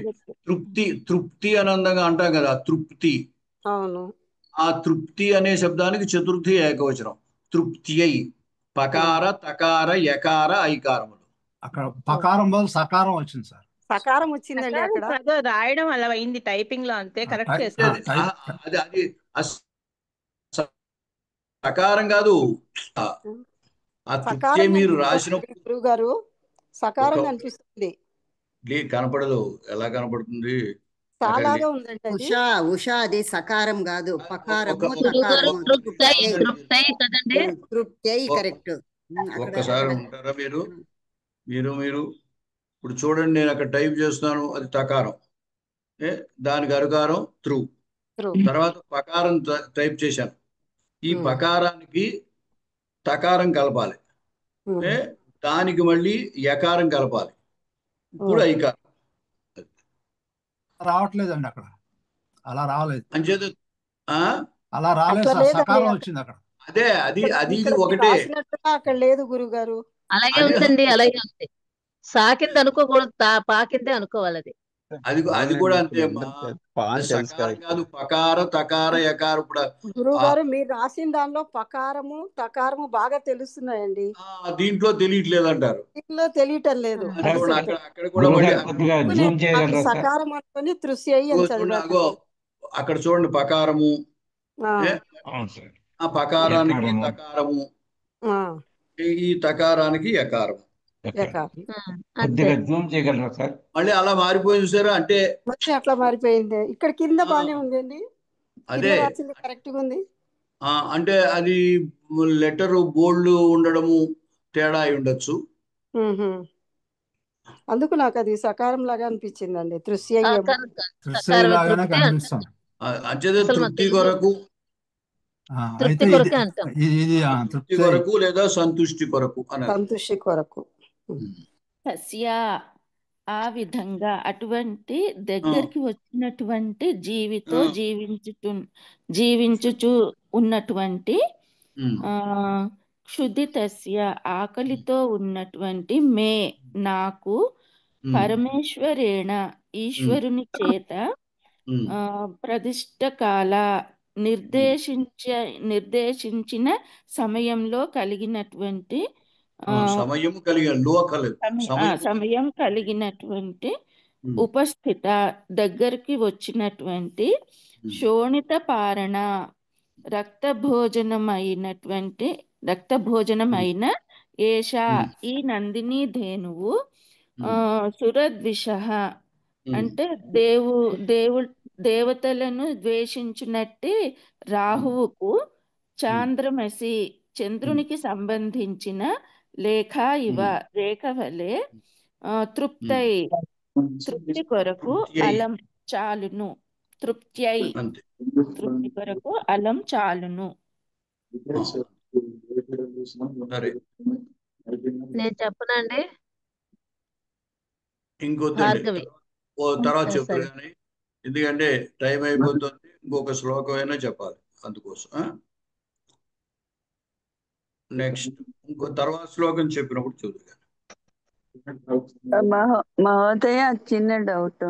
తృప్తి అనందంగా అంటాం కదా, తృప్తి. అవును. ఆ తృప్తి అనే శబ్దానికి చతుర్థి ఏకవచనం. తృప్తి అయి పకార తకార యకార ఐకారములు. అక్కడ పకారం బదులు సకారం వచ్చింది సార్. సకారం వచ్చిందండి అక్కడ. రాయడం అలా అయింది టైపింగ్ లో, అంతే. కరెక్ట్ చేస్తారు. అది సకారం కాదు. ఆ తృప్తి మీరు రాసిన గురువు గారు సకారం కనిపిస్తుంది. కనపడదు. ఎలా కనపడుతుంది? చాలాగా ఉందండి అది. ఉషా అది సకారం కాదు, పకారము తృప్తి కరెక్ట్. ఒక్కసారి ఉంటారా మీరు? మీరు ఇప్పుడు చూడండి, నేను అక్కడ టైప్ చేస్తున్నాను, అది తకారం, దానికి అరుకారం త్రు, తర్వాత పకారం టైప్ చేశాను. ఈ పకారానికి తకారం కలపాలి, దానికి మళ్ళీ యకారం కలపాలి, ఇప్పుడు ఐకారం. రావట్లేదండి అక్కడ, అలా రాలేదు. అంచేత అలా రాలేదు సార్, సకారం వచ్చింది అక్కడ. అదే అది ఒకటే అక్కడ లేదు గురువు గారు. అలాగే ఉందండి, అలాగే ఉంది. సాకింది అనుకోకూడదు, పాకిందే అనుకోవాలి. అది కూడా అంతే కాదు. పకార తకార యకార. ఇప్పుడు గురువు గారు మీరు రాసిన దానిలో పకారము తకారము బాగా తెలుస్తున్నాయండి, దీంట్లో తెలియట్లేదు అంటారు. దీంట్లో తెలియటం లేదు. అక్కడ కూడా సకారం అనుకొని తృస్య అక్కడ చూడండి, పకారము, ఆ పకారానికి తకారము, ఈ తకారానికి యకారము. మళ్ళీ అలా మారిపోయింది సార్. అంటే అట్లా మారిపోయింది. ఇక్కడ కింద బానే ఉందండి, అదే కరెక్ట్ గా ఉంది. అంటే అది లెటర్ బోల్డ్ ఉండడము తేడా అయి ఉండొచ్చు. అందుకు నాకు అది సకారం లాగా అనిపించిందండి. తృప్తి కొరకు, తృప్తి కొరకు లేదా సంతుష్టి కొరకు, సంతుష్టి కొరకు. ఆ విధంగా అటువంటి దగ్గరికి వచ్చినటువంటి జీవితో జీవించుచు ఉన్నటువంటి క్షుధితస్య ఆకలితో ఉన్నటువంటి మే నాకు పరమేశ్వరేణ ఈశ్వరుని చేత ప్రదిష్ట కాల నిర్దేశించిన సమయంలో కలిగినటువంటి సమయం కలిగినటువంటి ఉపస్థిత దగ్గరికి వచ్చినటువంటి శోణిత పారణ రక్తభోజనమైన ఏషా ఈ నందిని ధేనువు సురద్విష అంటే దేవతలను ద్వేషించినట్టే రాహువుకు చాంద్రమసి చంద్రునికి సంబంధించిన లేఖ ఇవ రేఖ వలె తృప్తి కొరకు అలం చాలును. తృప్తి కొరకు అలం చాలును. నేను చెప్పనండి, ఇంకొద్దండి, తర్వాత చెప్తారు కానీ ఎందుకంటే టైం అయిపోతుంది. ఇంకొక శ్లోకం అయినా చెప్పాలి, అందుకోసం. నెక్స్ట్ ఇంకో తర్వాత శ్లోకం చెప్పినప్పుడు చూద్దాం. మహోదయ, చిన్న డౌట్.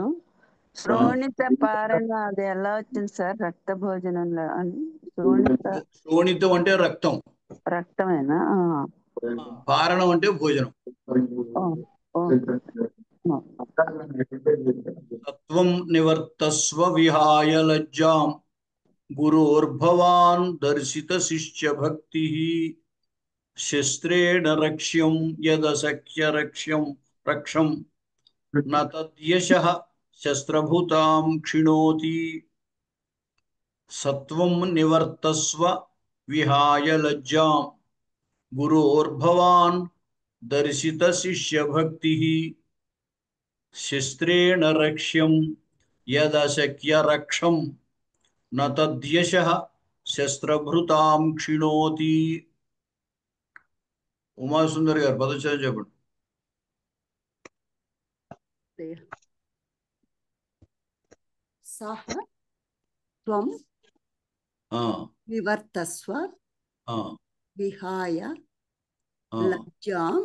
శ్రోణిత పారణ అది ఎలా వచ్చింది సార్? రక్త భోజనంలో అని శ్రోణితం అంటే రక్తం, రక్తమేనా? పారణం అంటే భోజనం. తత్వం నివర్తస్వ విహాయ లజ్జాం గురోర్భవాన్ దర్శిత శిష్య భక్తి శస్త్రేణ రక్ష్యం యదసఖ్య రక్షం న తద్యశః శస్త్రభూతాం క్షిణోతి. సత్వం నివర్తస్వ విహాయ లజ్జాం గురోర్భవాన్ దర్శిత శిష్యభక్తి శస్త్రేణ రక్ష్యం యదశక్య రక్షం న తద్యశః శస్త్రభృతాం క్షిణోతి. ఉమాసుందర్ గారు పదచరం చెప్పండి. సహ త్వం నివర్తస్వ విహాయ లజ్జాం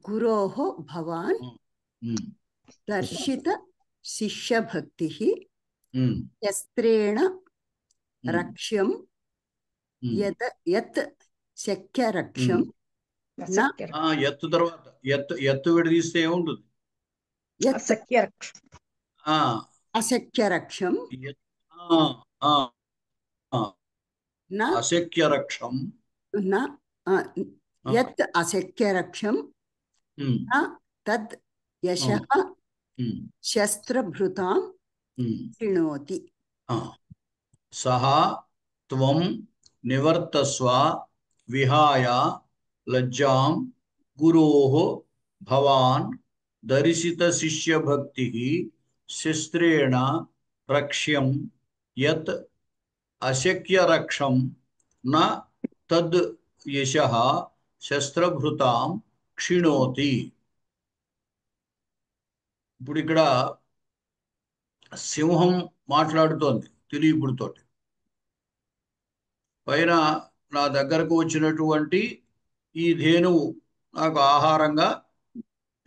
గురోః భవాన్ దర్శిత శిష్యభక్తి శస్త్రేణ రక్ష్యం యత్ శక్య రక్షం. ఎత్తు తర్వాత ఎత్తు విడదీస్తే ఏముంటుంది? అశక్య రక్షం అశక్య రక్షం యత్ అశక్య రక్షం తద్ యశః శస్త్రభృతాం శృణోతి. సహ త్వం నివర్తస్వ విహాయ లజ్జాం గురోః భవాన్ దర్శిత శిష్యభక్తి శస్త్రేణ రక్ష్యం యత్ అశక్య రక్షం న తద్ యశః శస్త్రభృతాం క్షిణోతి. ఇప్పుడు ఇక్కడ సింహం మాట్లాడుతోంది తెలియపుడుతోటి. పైన నా దగ్గరకు వచ్చినటువంటి ఈ ధేనువు నాకు ఆహారంగా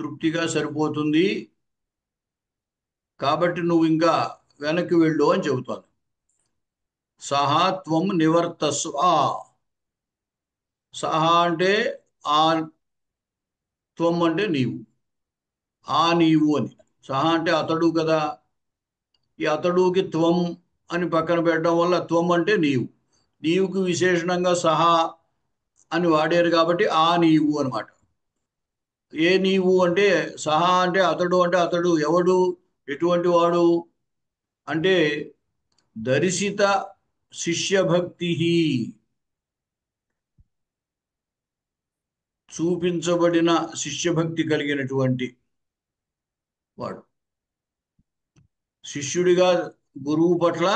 తృప్తిగా సరిపోతుంది కాబట్టి నువ్వు ఇంకా వెనక్కి వెళ్ళు అని చెబుతోంది. సహా త్వం నివర్తస్వ. సహా అంటే ఆ, త్వం అంటే నీవు, ఆ నీవు అని. సహా అంటే అతడు కదా, ఈ అతడుకి త్వం అని పక్కన పెట్టడం వల్ల త్వం అంటే నీవు, నీవుకి విశేషణంగా సహా అని వాడారు కాబట్టి ఆ నీవు అనమాట. ఏ నీవు అంటే సహా అంటే అతడు, అంటే అతడు ఎవడు, ఎటువంటి వాడు అంటే దర్శిత శిష్యభక్తి, చూపించబడిన శిష్యభక్తి కలిగినటువంటి వాడు. శిష్యుడిగా గురువు పట్ల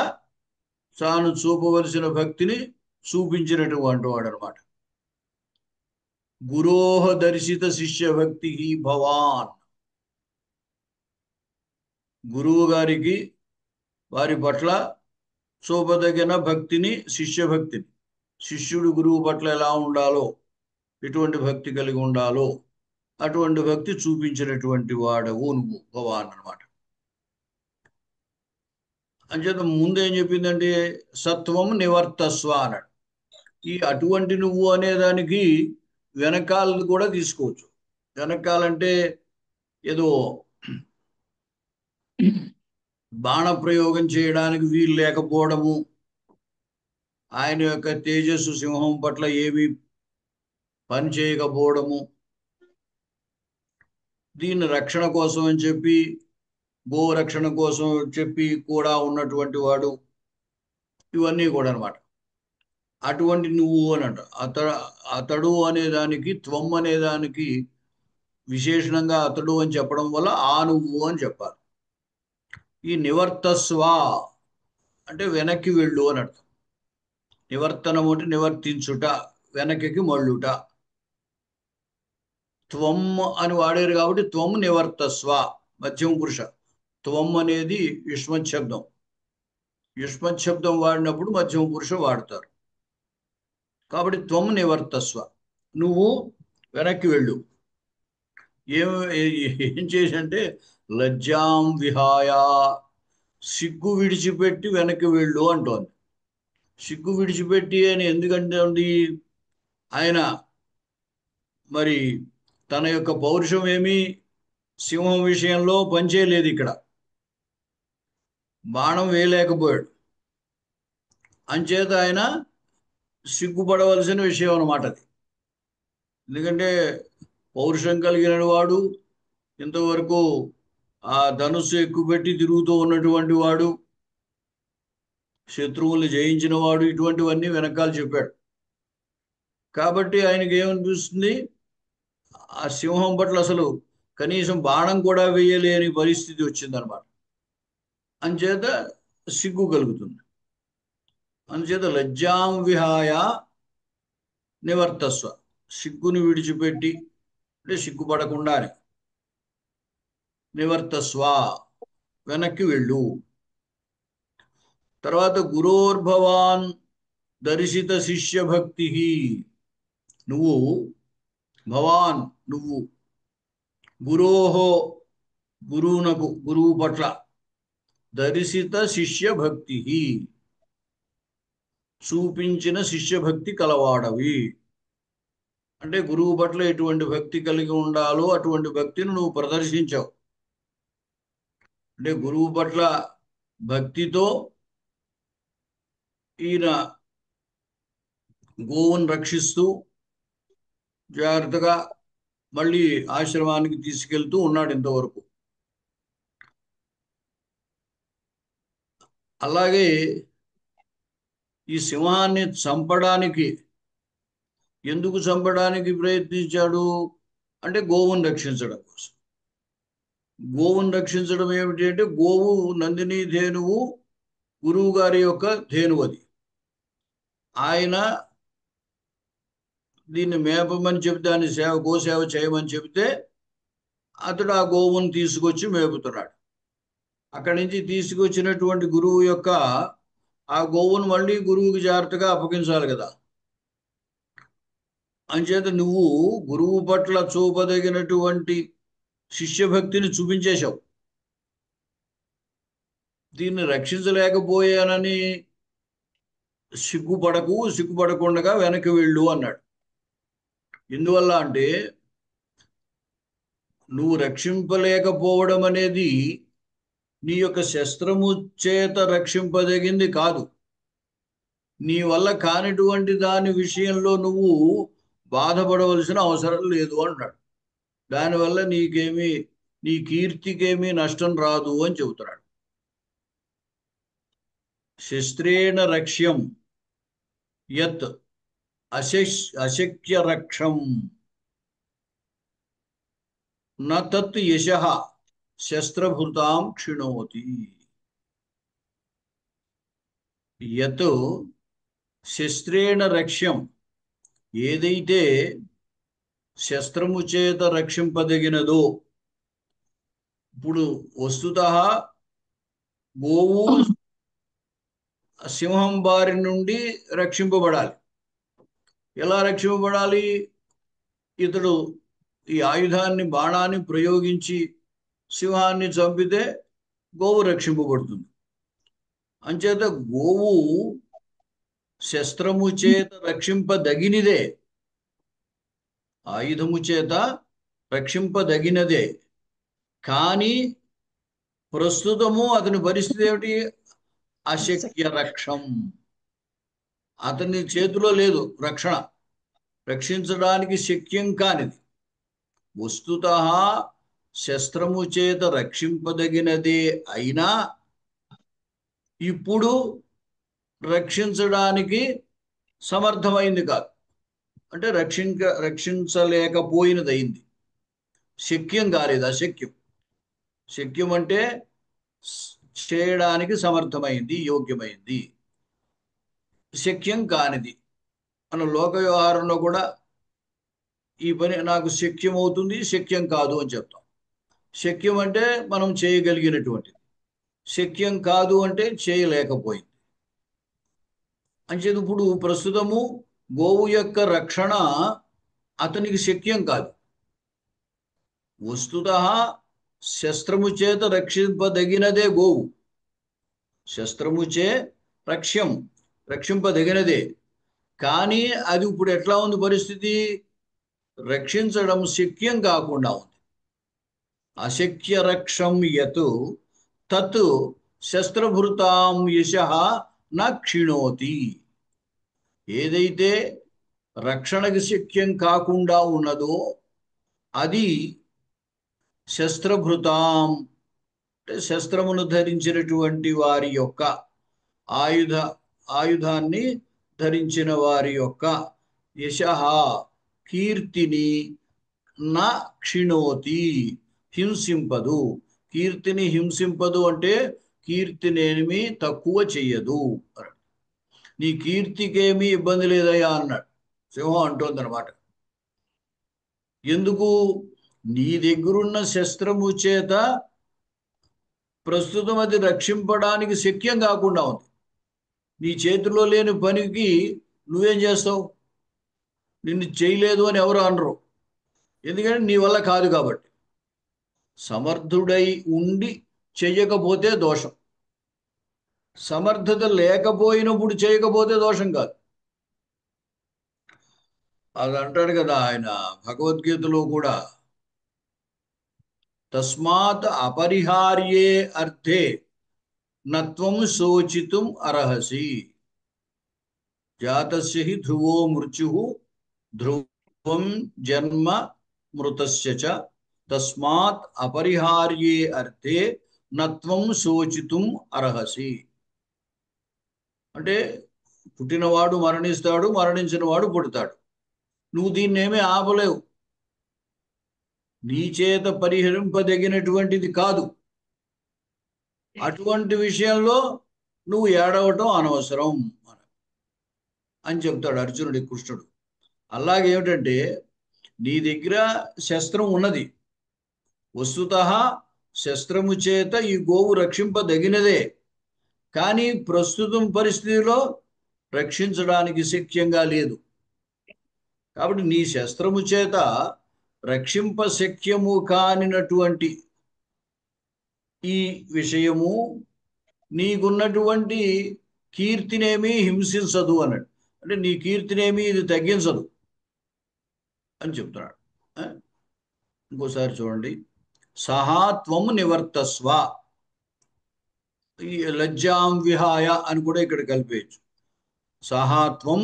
తాను చూపవలసిన భక్తిని చూపించినటువంటి వాడు అనమాట. గురోహ దర్శిత శిష్యభక్తి భవాన్. గురువు గారికి వారి పట్ల చూపదగిన భక్తిని, శిష్యభక్తిని, శిష్యుడు గురువు పట్ల ఎలా ఉండాలో, ఎటువంటి భక్తి కలిగి ఉండాలో అటువంటి భక్తి చూపించినటువంటి వాడవు నువ్వు భవాన్ అనమాట. అంచేత ముందేం చెప్పిందంటే సత్వం నివర్తస్వ అన్నాడు. ఈ అటువంటి నువ్వు అనేదానికి వెనకాలను కూడా తీసుకోవచ్చు. వెనకాలంటే ఏదో బాణప్రయోగం చేయడానికి వీలు లేకపోవడము, ఆయన యొక్క తేజస్సు సింహం పట్ల ఏమీ పని చేయకపోవడము, దీని రక్షణ కోసం అని చెప్పి, గోరక్షణ కోసం చెప్పి కూడా ఉన్నటువంటి వాడు, ఇవన్నీ కూడా అనమాట. అటువంటి నువ్వు అని అంట. అతడు అనేదానికి, త్వం అనేదానికి విశేషణంగా అతడు అని చెప్పడం వల్ల ఆ నువ్వు అని చెప్పాలి. ఈ నివర్తస్వ అంటే వెనక్కి వెళ్ళు అని అర్థం. నివర్తనము అంటే నివర్తించుట, వెనక్కి మళ్ళుట. త్వం అని వాడారు కాబట్టి త్వం నివర్తస్వ మధ్యమ పురుష. త్వం అనేది యుష్మత్ శబ్దం. యుష్మత్ శబ్దం వాడినప్పుడు మధ్యమ పురుష వాడతారు కాబట్టి త్వం నివర్తస్వ, నువ్వు వెనక్కి వెళ్ళు. ఏం చేసి అంటే లజ్జాం విహాయ, సిగ్గు విడిచిపెట్టి వెనక్కి వెళ్ళు అంటోంది. సిగ్గు విడిచిపెట్టి అని ఎందుకంటే ఆయన మరి తన యొక్క పౌరుషం ఏమీ సింహం విషయంలో పనిచేయలేదు. ఇక్కడ బాణం వేయలేకపోయాడు. అంచేత ఆయన సిగ్గుపడవలసిన విషయం అన్నమాట అది. ఎందుకంటే పౌరుషం కలిగిన వాడు, ఇంతవరకు ఆ ధనుస్సు ఎక్కుపెట్టి తిరుగుతూ ఉన్నటువంటి వాడు, శత్రువుల్ని జయించిన వాడు, ఇటువంటివన్నీ వెనకాల చెప్పాడు. కాబట్టి ఆయనకి ఏమనిపిస్తుంది, ఆ సింహం పట్ల అసలు కనీసం బాణం కూడా వేయలేని పరిస్థితి వచ్చిందనమాట. అంచేత సిగ్గు కలుగుతుంది. అందుచేత లజ్జాం విహాయ నివర్తస్వ, సిగ్గుని విడిచిపెట్టి, అంటే సిగ్గుపడకుండానే, నివర్తస్వ, వెనక్కి వెళ్ళు. తర్వాత గురోర్భవాన్ దర్శిత శిష్య భక్తి, నువ్వు భవాన్, నువ్వు గురోహో, గురువునకు, గురువు పట్ల, దర్శిత శిష్య భక్తి, చూపించిన శిష్యభక్తి కలవాడవి. అంటే గురువు పట్ల ఎటువంటి భక్తి కలిగి ఉండాలో అటువంటి భక్తిని నువ్వు ప్రదర్శించావు. అంటే గురువు పట్ల భక్తితో ఈయన గోవును రక్షిస్తూ జాగ్రత్తగా మళ్ళీ ఆశ్రమానికి తీసుకెళ్తూ ఉన్నాడు ఇంతవరకు. అలాగే ఈ సింహాన్ని చంపడానికి, ఎందుకు చంపడానికి ప్రయత్నించాడు అంటే గోవును రక్షించడం కోసం. గోవును రక్షించడం ఏమిటి అంటే, గోవు నందిని ధేనువు గురువు గారి యొక్క ధేనువు. అది ఆయన దీన్ని మేపమని చెప్తే, దాన్ని గోసేవ చేయమని చెబితే అతడు ఆ గోవును తీసుకొచ్చి మేపుతున్నాడు. అక్కడి నుంచి తీసుకొచ్చినటువంటి గురువు యొక్క ఆ గోవును మళ్ళీ గురువుకి జాగ్రత్తగా అప్పగించాలి కదా. అంచేత నువ్వు గురువు పట్ల చూపదగినటువంటి శిష్యభక్తిని చూపించేశావు. దీన్ని రక్షించలేకపోయానని సిగ్గుపడకుండా వెనక్కి వెళ్ళు అన్నాడు. ఎందువల్ల అంటే, నువ్వు రక్షింపలేకపోవడం అనేది నీ యొక్క శస్త్రము చేత రక్షింపదగింది కాదు. నీ వల్ల కానిటువంటి దాని విషయంలో నువ్వు బాధపడవలసిన అవసరం లేదు అన్నాడు. దానివల్ల నీకేమీ, నీ కీర్తికేమీ నష్టం రాదు అని చెబుతున్నాడు. శస్త్రేణ రక్ష్యం యత్ అశక్య రక్షం న తత్ యశః శస్త్రభృతాం క్షిణోతి. యత్ శస్త్రేణ రక్ష్యం, ఏదైతే శస్త్రము చేత రక్షింపదగినదో. ఇప్పుడు వస్తుతః గోవు సింహం బారి నుండి రక్షింపబడాలి. ఎలా రక్షింపబడాలి? ఇతడు ఈ ఆయుధాన్ని, బాణాన్ని ప్రయోగించి సింహాన్ని చంపితే గోవు రక్షింపబడుతుంది. అంచేత గోవు శస్త్రము చేత రక్షింపదగినదే, ఆయుధము చేత రక్షింపదగినదే. కానీ ప్రస్తుతము అతని పరిస్థితి ఏమిటి? అశక్య రక్షం, అతని చేతిలో లేదు రక్షణ, రక్షించడానికి శక్యం కానిది. వస్తుతః శస్త్రము చేత రక్షింపదగినదే అయినా ఇప్పుడు రక్షించడానికి సమర్థమైంది కాదు. అంటే రక్షించలేకపోయినది అయింది, శక్యం కాలేదు, అశక్యం. శక్యం అంటే చేయడానికి సమర్థమైంది, యోగ్యమైంది. శక్యం కానిది మన లోక వ్యవహారంలో కూడా ఈ పని నాకు శక్యం అవుతుంది, శక్యం కాదు అని చెప్తాం. శక్యం అంటే మనం చేయగలిగినటువంటిది, శక్యం కాదు అంటే చేయలేకపోయింది. అంచేది ఇప్పుడు ప్రస్తుతము గోవు యొక్క రక్షణ అతనికి శక్యం కాదు. వస్తుతః శస్త్రము చేత రక్షింపదగినదే గోవు, శస్త్రముచే రక్షింపదగినదే. కానీ అది ఇప్పుడు ఎట్లా ఉంది పరిస్థితి? రక్షించడం శక్యం కాకుండా ఉంది. అశక్య రక్షం యత్ తత్ శస్త్రభృతాం యశః న క్షిణోతి. ఏదైతే రక్షణకి శక్యం కాకుండా ఉన్నదో అది శస్త్రభృతాం, అంటే శస్త్రమును ధరించినటువంటి వారి యొక్క ఆయుధాన్ని ధరించిన వారి యొక్క యశః కీర్తిని నా క్షిణోతి హింసింపదు. కీర్తిని హింసింపదు అంటే కీర్తినేమి తక్కువ చెయ్యదు. నీ కీర్తికేమీ ఇబ్బంది లేదయ్యా అన్నాడు సింహం అంటోందనమాట. ఎందుకు? నీ దగ్గరున్న శస్త్రము చేత ప్రస్తుతం అది రక్షింపడానికి శక్యం కాకుండా ఉంది. నీ చేతిలో లేని పనికి నువ్వేం చేస్తావు? నిన్ను చేయలేదు అని ఎవరు అనరు, ఎందుకంటే నీ వల్ల కాదు కాబట్టి. సమర్థుడై ఉండి చెయ్యకపోతే దోషం, సమర్థత లేకపోయినప్పుడు చేయకపోతే దోషం కాదు. అది అంటాడు కదా ఆయన భగవద్గీతలో కూడా, తస్మాత్ అపరిహార్యే అర్థే నత్వం శోచితుం అర్హసి జాతస్య హి ధ్రువో మృత్యుః ధ్రువం జన్మ మృతస్య చ తస్మాత్ అపరిహార్యే అర్థే నత్వం శోచితుం అర్హసి. అంటే పుట్టినవాడు మరణిస్తాడు, మరణించిన వాడు పుడతాడు. నువ్వు దీన్నేమీ ఆపలేవు. నీ చేత పరిహరింపదగినటువంటిది కాదు. అటువంటి విషయంలో నువ్వు ఏడవటం అనవసరం అని చెప్తాడు అర్జునుడి కృష్ణుడు. అలాగేమిటంటే నీ దగ్గర శస్త్రం ఉన్నది, వస్తుతః శస్త్రము చేత ఈ గోవు రక్షింపదగినదే, కానీ ప్రస్తుతం పరిస్థితిలో రక్షించడానికి శక్యంగా లేదు. కాబట్టి నీ శస్త్రము చేత రక్షింప శక్యము కానినటువంటి ఈ విషయము నీకున్నటువంటి కీర్తినేమీ హింసించదు అన్నాడు. అంటే నీ కీర్తినేమీ ఇది తగ్గించదు అని చెప్తున్నాడు. ఇంకోసారి చూడండి, సహా త్వం నివర్తస్వ. ఈ లజ్జాం విహాయ అని కూడా ఇక్కడ కలిపేయచ్చు. సహా త్వం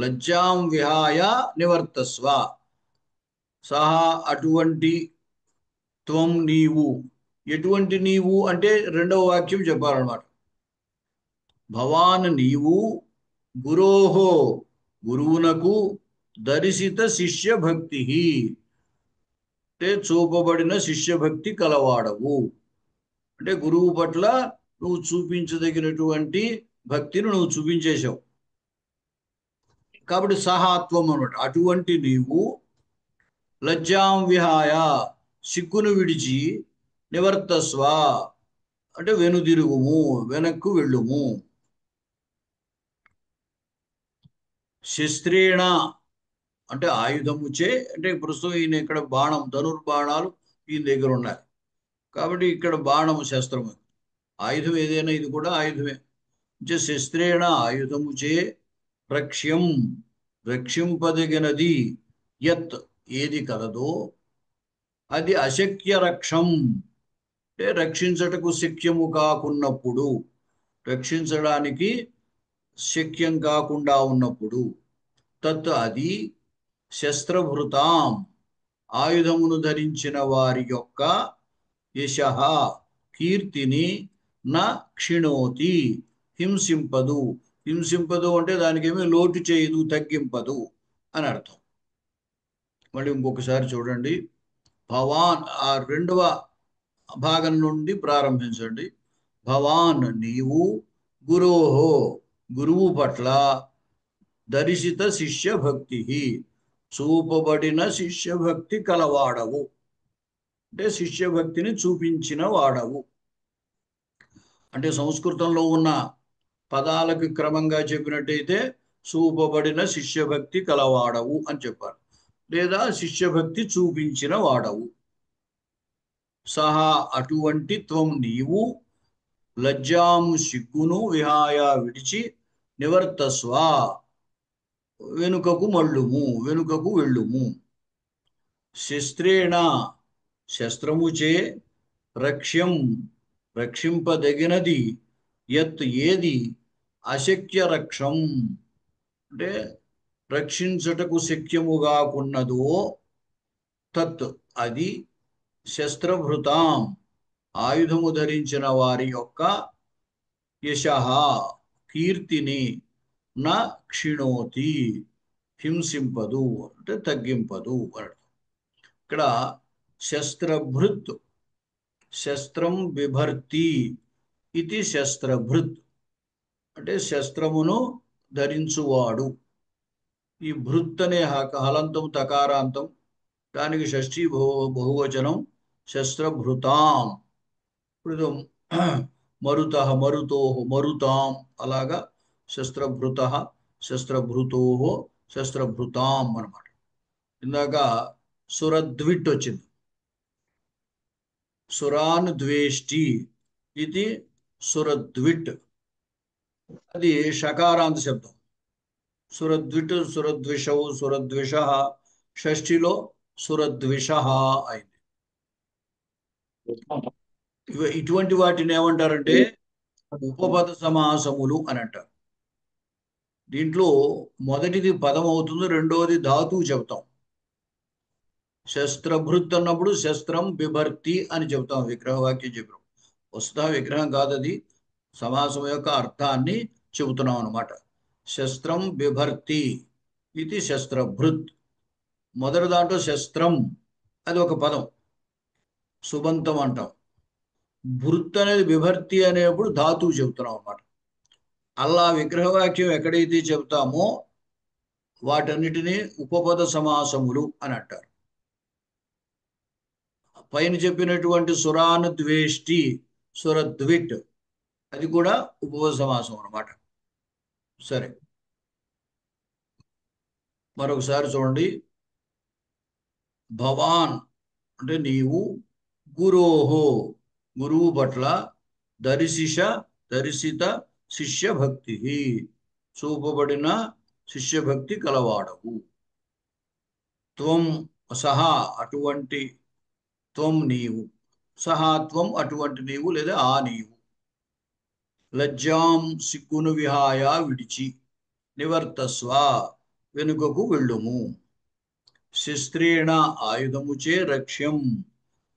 లజ్జాం విహాయ నివర్తస్వ. సహా అటువంటి, త్వం నీవు. ఎటువంటి నీవు అంటే రెండవ వాక్యం చెప్పాలన్నమాట. భవాన్ నీవు, గురోహో గురువునకు, దర్శిత శిష్య భక్తి అంటే చూపబడిన శిష్యభక్తి కలవాడవు. అంటే గురువు పట్ల నువ్వు చూపించదగినటువంటి భక్తిని నువ్వు చూపించేశావు కాబట్టి సహాత్వం అన్నమాట. అటువంటి నీవు లజ్జాం విహాయ సిగ్గును విడిచి, నివర్తస్వ అంటే వెనుదిరుగుము, వెనక్కు వెళ్ళుము. శస్త్రేణ అంటే ఆయుధముచే, అంటే ప్రస్తుతం ఈయన ఇక్కడ బాణం, ధనుర్బాణాలు ఈయన దగ్గర ఉన్నాయి కాబట్టి ఇక్కడ బాణము శస్త్రము. ఆయుధం ఏదైనా ఇది కూడా ఆయుధమే. శస్త్రేణ ఆయుధముచే, రక్ష్యం రక్షింపదగినది, యత్ ఏది కలదో అది అశక్య రక్షం అంటే రక్షించటకు శక్యము కాకున్నప్పుడు, రక్షించడానికి శక్యం కాకుండా ఉన్నప్పుడు, తత్ అది శస్త్రభృతాం ఆయుధమును ధరించిన వారి యొక్క యశః కీర్తిని నా క్షిణోతి హింసింపదు. హింసింపదు అంటే దానికేమీ లోటు చేయదు, తగ్గింపదు అని అర్థం. మళ్ళీ ఇంకొకసారి చూడండి, భవాన్ ఆ రెండవ భాగం నుండి ప్రారంభించండి. భవాన్ నీవు, గురోహో గురువు పట్ల, దర్శిత శిష్య భక్తి చూపబడిన శిష్యభక్తి కలవాడవు అంటే శిష్యభక్తిని చూపించిన వాడవు. అంటే సంస్కృతంలో ఉన్న పదాలకు క్రమంగా చెప్పినట్టయితే చూపబడిన శిష్యభక్తి కలవాడవు అని చెప్పారు, లేదా శిష్యభక్తి చూపించిన వాడవు. సహా అటువంటి త్వం నీవు, లజ్జాం సిగ్గును విహాయ విడిచి, నివర్తస్వ వెనుకకు మళ్ళుము, వెనుకకు వెళ్ళుము. శస్త్రేణ శస్త్రముచే, రక్ష్యం రక్షింపదగినది, యత్ ఏది, అశక్య రక్షం అంటే రక్షించుటకు శక్యముగాకున్నదో, తత్ అది, శస్త్రభృతాం ఆయుధము ధరించిన వారి యొక్క యశః కీర్తిని నా క్షిణోతి హింసింపదు అంటే తగ్గింపదు అర్థం. ఇక్కడ శస్త్రభృత్ శస్త్రం బిభర్తి ఇది శస్త్రభృత్ అంటే శస్త్రమును ధరించువాడు. ఈ భృత్ అనే హలంతం తకారాంతం, దానికి షష్ఠీ బహువచనం శస్త్రభృతాం. ఇప్పుడు మరుత మరుతో మరుతాం అలాగా శస్త్రభృత శస్త్రభృతో శస్త్రభృతాం అన్నమాట. ఇందాక సురద్విట్ వచ్చింది. సురాన్ ద్వేష్టి ఇది సురద్విట్, అది షకారాంత శబ్దం. సురద్విట్ సురద్విషౌ సురద్విష, షష్ఠిలో సురద్విష అయింది. ఇటువంటి వాటిని ఏమంటారంటే ఉపపద సమాసములు అని అంటారు. దీంట్లో మొదటిది పదం అవుతుంది, రెండవది ధాతువు చెబుతాం. శస్త్రభృత్ అన్నప్పుడు శస్త్రం బిభర్తి అని చెబుతాం, విగ్రహవాక్యం చెప్పాం. వస్తుతా విగ్రహం కాదు, అది సమాసం యొక్క అర్థాన్ని చెబుతున్నాం అన్నమాట. శస్త్రం బిభర్తి ఇది శస్త్రభృత్. మొదటి దాంట్లో శస్త్రం అది ఒక పదం, సుబంతం అంటాం. భృత్ అనేది విభర్తి అనేప్పుడు ధాతువు చెబుతున్నాం అన్నమాట. అలా విగ్రహవాక్యం ఎక్కడైతే చెబుతామో వాటన్నిటినీ ఉపపద సమాసములు అని అంటారు. పైన చెప్పినటువంటి సురాను ద్వేష్టి సురద్విట్ అది కూడా ఉపపద సమాసం అన్నమాట. సరే, మరొకసారి చూడండి. భవాన్ అంటే నీవు, గురోహో గురువు పట్ల, దర్శిత శిష్యభక్తి చూపబడిన శిష్యభక్తి కలవాడవు. త్వం సహా అటువంటి, త్వం నీవు, సహా త్వం అటువంటి నీవు లేదా ఆ నీవు, లజ్జాం సిగ్గును విహాయ విడిచి, నివర్తస్వ వెనుకకు వెళ్ళుము, శస్త్రేణ ఆయుధముచే రక్ష్యం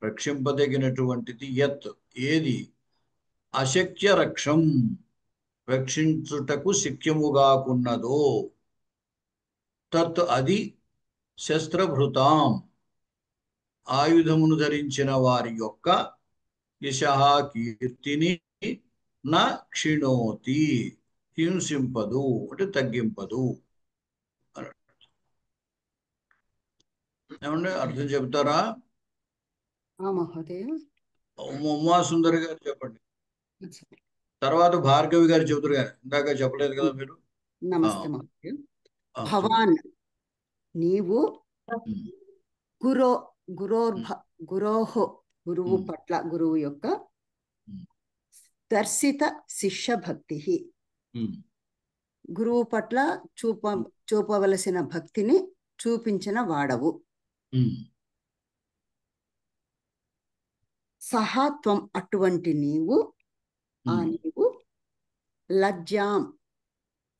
రక్షింపదగినటువంటిది, యత్ ఏది, అశక్య రక్షం రక్షించుటకు శక్యముగాకున్నదో, తత్ అది, శస్త్రభృతాం ఆయుధమును ధరించిన వారి యొక్క, యశః కీర్తిని, నా క్షిణోతి హింసింపదు అంటే తగ్గింపదు. ఏమంటే అర్థం చెప్తారా? మహోదయ ఉమాసుందరి గారు చెప్పండి, తర్వాత భార్గవి గారు చెబుతారు గారు. ఇందాక చెప్పలేదు కదా మీరు. నమస్తే మహోదయ. భవాన్ నీవు, గురోహో గురువు పట్ల, గురువు యొక్క, దర్శిత శిష్యభక్తి గురువు పట్ల చూపవలసిన భక్తిని చూపించిన వాడవు. సహా త్వం అటువంటి నీవు, ఆ నీవు, లజ్జాం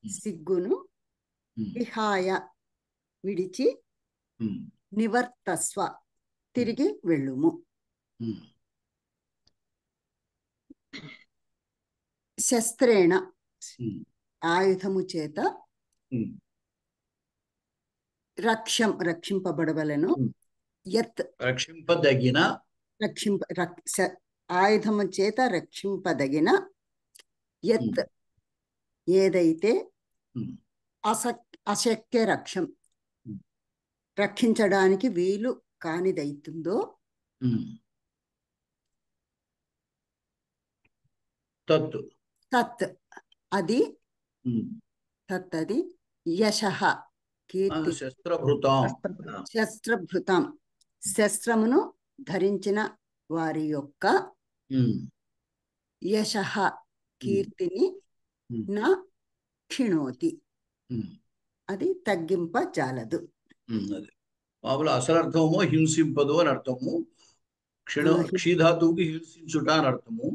సిగ్గును, విహాయ విడిచి, నివర్తస్వ తిరిగి వెళ్ళుము, శస్త్రేణ ఆయుధము చేత, రక్షింపబడవలను, యత్ రక్షింపదగిన, ఆయుధము చేత రక్షింపదగిన, యత్ ఏదైతే, అశక్య రక్షించడానికి వీలు కానిదైతుందో, తత్ అది, యశః కీర్తి, శస్త్రభృతాం శస్త్రమును ధరించిన వారి యొక్క, యశః కీర్తిని, నా క్షిణోతి అది తగ్గింపజాలదు. మామూలు అసలు అర్థము హింసింపదు అని అర్థము. క్షీధాతువుకి హింసించుట అని అర్థము.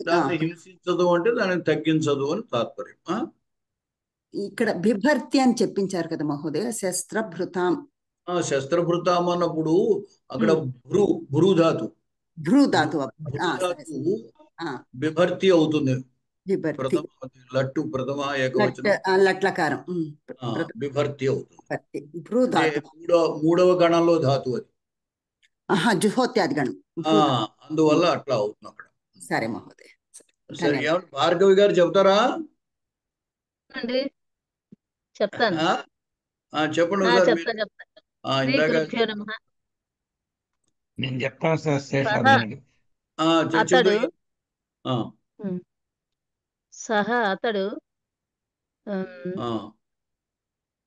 దాన్ని హింసించదు అంటే దాన్ని తగ్గించదు అని తాత్పర్యం. ఇక్కడ బిభర్తి అని చెప్పించారు కదా మహోదయ. శస్త్రభృతాం, శస్త్రభృతాం అన్నప్పుడు అక్కడ భ్రూధాతు భ్రూధాతు బిభర్తి అవుతుంది. విభర్తి ప్రథమ లట్టు ప్రథమ ఏకవచనం లట్లకారం విభర్తి అవుతుంది. విభర్తి భ్రూ ధాతు మూడవ గణంలో ధాతు అది. జుహోత్యాది గణం అందువల్ల అట్లా అవుతుంది అక్కడ. సరే మహోదయ. సరే ఏమన్నా భార్గవి గారు చెప్తారా? చెప్తాను. చెప్పండి. ఇందాక నేను చెప్తాను సార్. అతడు సహా అతడు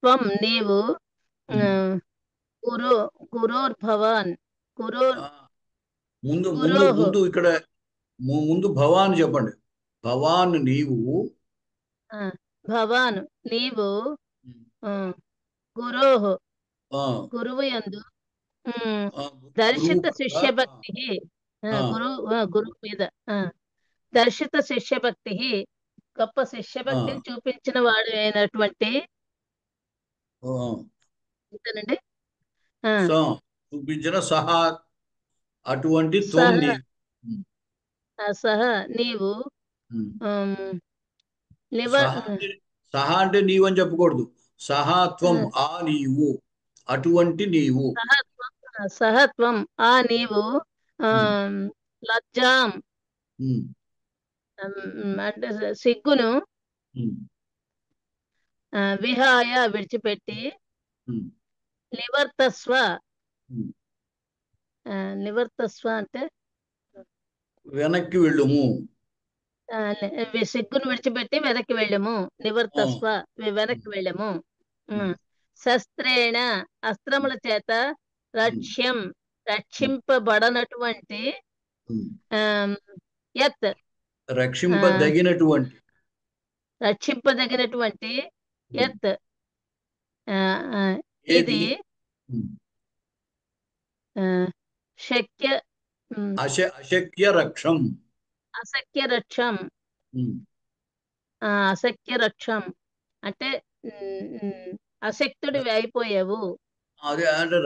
త్వం నీవు గురోర్భవాన్ ముందు ఇక్కడ ముందు భవాన్ చెప్పండి. భవాన్ నీవు భవాన్ నీవు గురోహ్ గురువు యందు దర్శిత శిష్యభక్తి గురువు మీద దర్శిత శిష్యభక్తి గొప్ప శిష్యభక్తిని చూపించిన వాడు అయినటువంటి చూపించిన సహా అటువంటి సహా నీవు సహా అంటే నీవు అని చెప్పకూడదు. సహాత్వం ఆ నీవు అటువంటి నీవు సహత్వం ఆ నీవు లజ్జాం అంటే సిగ్గును విహాయ విడిచిపెట్టి నివర్తస్వ అంటే వెనక్కి వెళ్ళుము. సిగ్గును విడిచిపెట్టి వెనక్కి వెళ్ళము. నివర్తస్వ వెనక్కి వెళ్ళము. శస్త్రేణ అస్త్రముల చేత రక్షింపబడనటువంటి యత్ రక్షింపదగినటువంటి యత్ ఇది అశక్య రక్షం అశక్య రక్షం అంటే అశక్తుడివి అయిపోయావు. అదే అంటే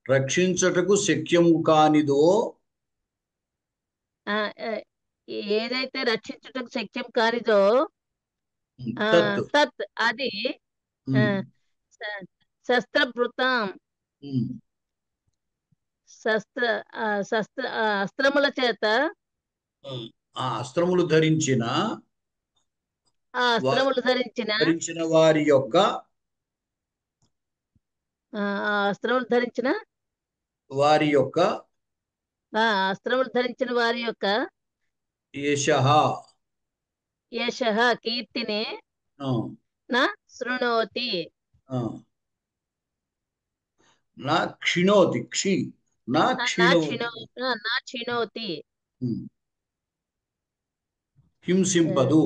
రక్షించటకు శక్యము కానిదో ఏదైతే రక్షించుటకు శక్యం కానిదో తత్ అది శస్త్రభృతం అస్త్రముల చేత అస్త్రములు ధరించిన వారి యొక్క అస్త్రములు ధరించిన వారి యొక్క యశః కీర్తిని నా శృణోతి నా క్షిణోతి హింసింపదు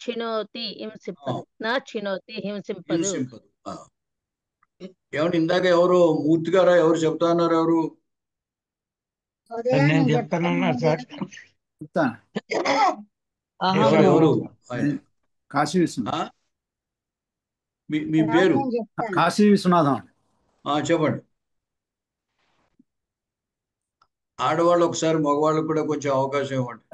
క్షిణోతి హింసింపదు నా క్షిణోతి హింసింపదు. ఏమంటే ఇందాక ఎవరు మూర్తి గారా ఎవరు చెప్తా అన్నారు? ఎవరు? నేను చెప్తానన్నా సార్. ఎవరు? కాశీ విశ్వనాథ్. మీ పేరు? కాశీ విశ్వనాథం. చెప్పండి. ఆడవాళ్ళు ఒకసారి, మగవాళ్ళకు కూడా కొంచెం అవకాశం ఇవ్వండి.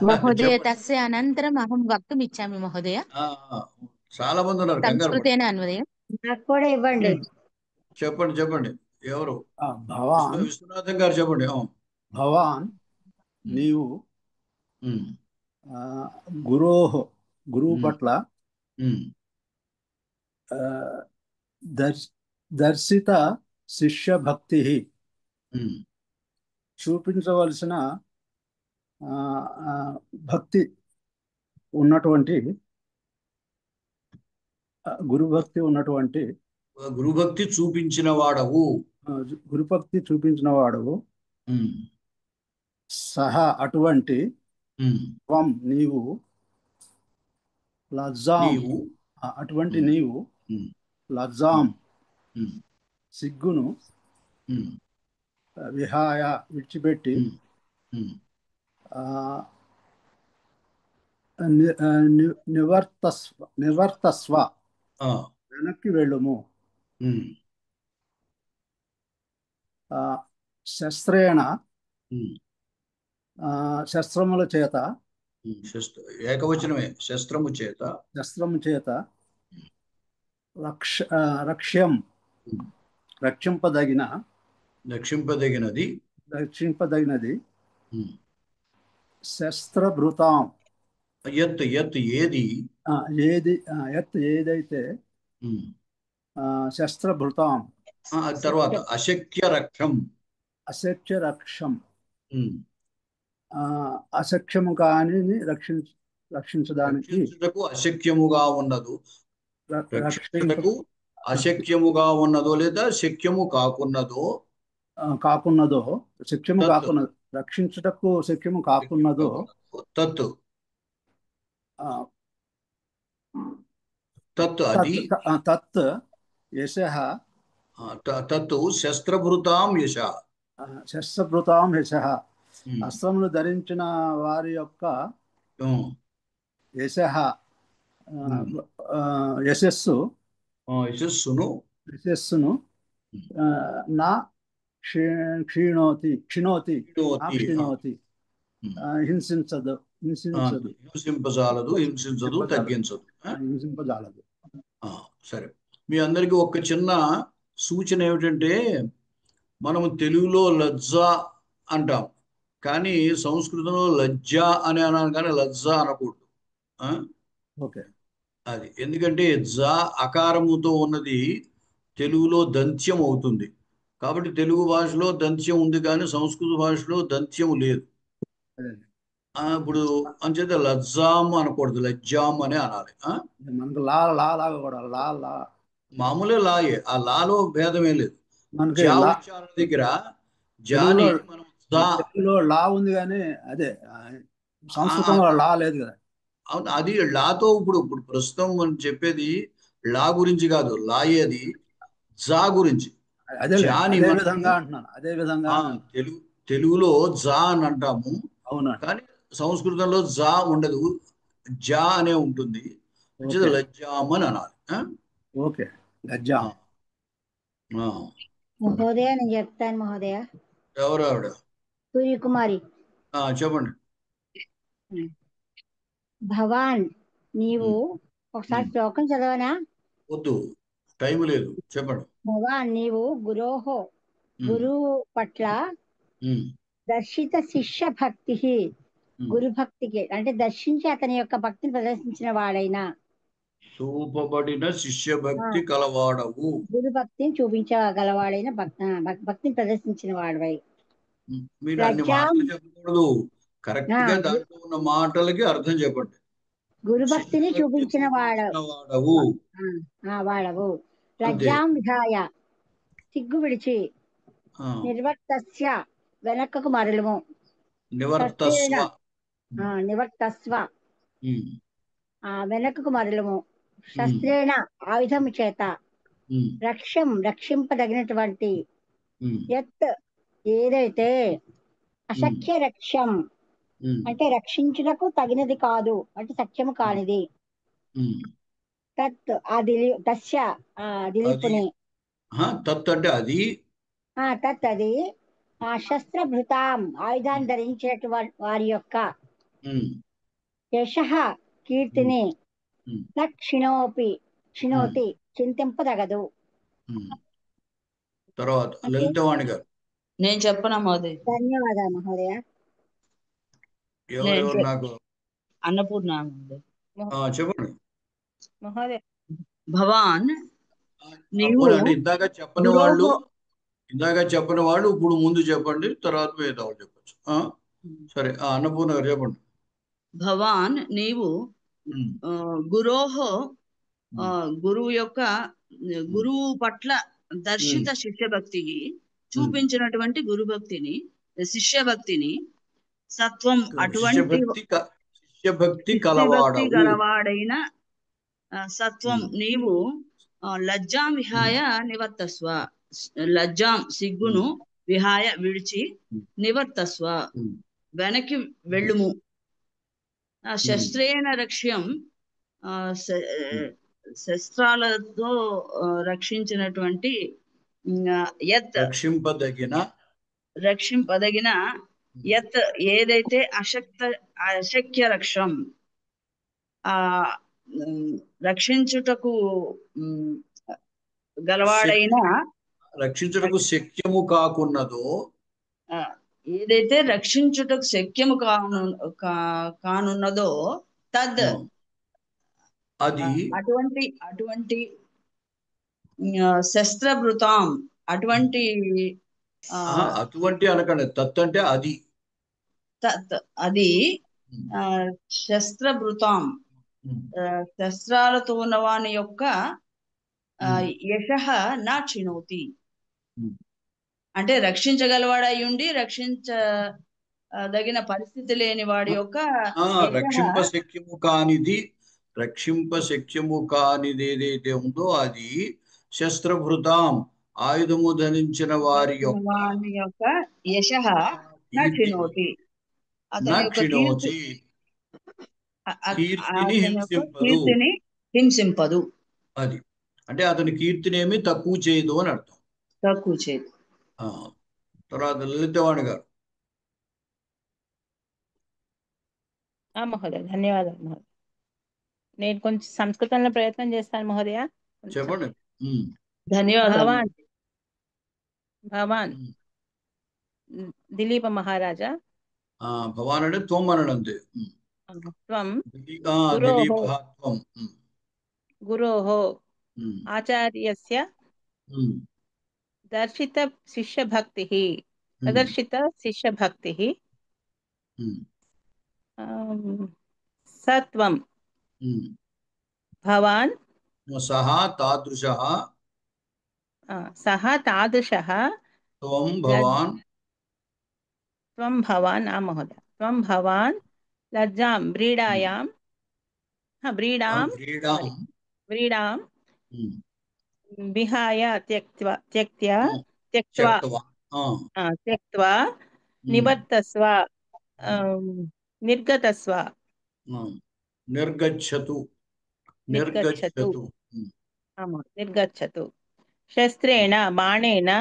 మహోదయ తస్య అనంతరం అహం వక్తుం ఇచ్చామి మహోదయ. చాలా మంది ఉన్నారు. సంస్కృతేన అన్వయం నాకు కూడా ఇవ్వండి. చెప్పండి. ఎవరు? భవాన్ విశ్వనాథం గారు చెప్పండి. భవాన్ నీవు గురువు పట్ల దర్శిత శిష్య భక్తి చూపించవలసిన భక్తి ఉన్నటువంటి గురుభక్తి చూపించిన వాడవు సహా అటువంటి త్వం నీవు లజ్జాం అటువంటి నీవు లజ్జాం సిగ్గును విహాయ విడిచిపెట్టి నివర్తస్వ వెనక్కి వెళ్ళుము. శస్త్రేణ శస్త్రముల చేత ఏకవచనమే శస్త్రము చేత రక్షింపదగినది శస్త్రభృతాం ఏదైతే శస్త్రభృతాం తర్వాత అశక్య రక్షం అసఖ్యము కాని రక్షించడానికి అశక్యముగా ఉన్నదు రక్షించుటకు అశక్యముగా ఉన్నదో లేదా శక్యము కాకున్నదో శక్యము కాకున్నదో రక్షించుటకు శక్యము కాకున్నదో తత్తు అది తత్ యశః తత్తు శస్త్రభృతాం యశః అస్త్రములు ధరించిన వారి యొక్క యశస్సును నా క్షీణోతి హింసించదు హింసించదు తగ్గించదు. సరే, మీ అందరికీ ఒక చిన్న సూచన ఏమిటంటే, మనము తెలుగులో లజ్జ అంటాం, కానీ సంస్కృతంలో లజ్జ అని అన్నాను, కానీ లజ్జ అనకూడదు. అది ఎందుకంటే జ అకారముతో ఉన్నది తెలుగులో దంత్యం అవుతుంది. కాబట్టి తెలుగు భాషలో దంత్యం ఉంది, కానీ సంస్కృత భాషలో దంత్యం లేదు. ఇప్పుడు అంచేత లజ్జాం అనకూడదు, లజ్జాం అనే అనాలి. మామూలే లాయే, ఆ లాలో భేదమే లేదు. ఉచ్చారణ దగ్గర జాని తెలుగులో లా ఉంది, కానీ అదే సంస్కృతంలో లా లేదు కదా. అవును, అది లాతో ఇప్పుడు ప్రస్తుతం మనం చెప్పేది లా గురించి కాదు, లాయేది జా గురించి. తెలుగులో జా అని అంటాము, కానీ సంస్కృతంలో జా ఉండదు, జా అనే ఉంటుంది. లజ్జాం అని అనాలి. మహోదయ నేను చెప్తాను. మహోదయ ఎవరు ఆవిడ? సూర్యకుమారి. చెప్పండి. భవాన్, నీవు ఒకసారి శ్లోకం చదవనా? వద్దు, టైం లేదు, చెప్పండి. భవాన్, నీవు గురువు పట్ల దర్శిత శిష్య భక్తి, గురు భక్తికి అంటే దర్శించి అతని యొక్క భక్తిని ప్రదర్శించిన వాడైనా, చూపబడిన శిష్య భక్తి కలవాడవు, గురు భక్తిని చూపించగలవాడైన భక్తిని ప్రదర్శించిన వాడవై. మీరు అన్ని మాటలు చెప్పకూడదు, కరెక్ట్ గా దాంట్లో ఉన్న మాటలకి అర్థం చెప్పండి. గురు భక్తిని చూపించిన వాడవు. లజ్జాం విహాయ, సిగ్గు విడిచి, నిర్వర్తస్య వెనక్కకు మరలుము, నివర్తస్వ వెనక్కకు మరలుము, శస్త్రేణ ఆయుధము చేత, రక్షింపదగినటువంటి, యత్ ఏదైతే, అశక్య రక్షం అంటే రక్షించుటకు తగినది కాదు, అంటే సత్యము కానిది, తత్ తస్య దిలీపుని, తత్ అంటే అది, తత్ అది, శస్త్రభృతాం ఆయుధాన్ని ధరించినటువంటి వారి యొక్క, యశః కీర్తిని, క్షిణోతి చింతింపదగదు. తర్వాత లలితవాణి గారు. నేను చెప్పనా మహోదయ? ధన్యవాదాలు మహోదయ. నాకు అన్నపూర్ణ చెప్పండి మహోదయ. భవాన్, నీవు ఇందాక చెప్పని వాళ్ళు ఇప్పుడు ముందు చెప్పండి, తర్వాత మిగతా చెప్పచ్చు. సరే, అన్నపూర్ణ గారు చెప్పండి. భవాన్, నీవు గురువు పట్ల దర్శిత శిష్యభక్తికి చూపించినటువంటి గురుభక్తిని, శిష్యభక్తిని, సత్వం అటువంటి శిష్యభక్తి గలవాడైన సత్వం, నీవు లజ్జాం విహాయ నివర్తస్వ, లజ్జాం సిగ్గును, విహాయ విడిచి, నివర్తస్వ వెనక్కి వెళ్ళుము, శస్త్రేణ రక్ష్యం శస్త్రాలతో రక్షించినటువంటి యత్ రక్షింపదగిన యత్ ఏదైతే అశక్య రక్షం రక్షించుటకు గలవాడైన రక్షించుటకు శక్యము కాకున్నదో ఏదైతే రక్షించుటకు శక్యము కానున్నదో తద్ అది అటువంటి శస్త్రభృతాం అటువంటి అనకండి తత్ అంటే అది శస్త్రభృతాం శస్త్రాలతో ఉన్నవాని యొక్క యశః నా చినోతి అంటే రక్షించగలవాడయ్యుండి రక్షించదగిన పరిస్థితి లేని వాడి యొక్క రక్షింపశక్యము కానిది ఏదైతే ఉందో అది శస్త్రభృతాం ఆయుధము ధరించిన వారి యొక్క యశః నా చినోతి కీర్తిని హింసింపదు. అది అంటే అతని కీర్తినేమి తక్కువ చేయదు అని అర్థం. తక్కువ చేయదు. తర్వాత లలితవాణి గారు. మహోదయ ధన్యవాదాలు మహోదయ. నేను కొంచెం సంస్కృతంలో ప్రయత్నం చేస్తాను మహోదయ. చెప్పండి. ధన్యవాదాలు. భవాన్ దిలీప మహారాజా. భవాన్ అంటే త్వం అనండి. త్వం గురోః ఆచార్యస్య ప్రదర్శిత శిష్యభక్తిః సత్వం భవాన్ సహ తాదృశః త్వం భవాన్ మహోదయ త్వం భవాన్ లజ్జాం వ్రీడాం విహాయ త్యక్త్వా నివర్తస్వ నిర్గచ్చతు శస్త్రేణ బాణేన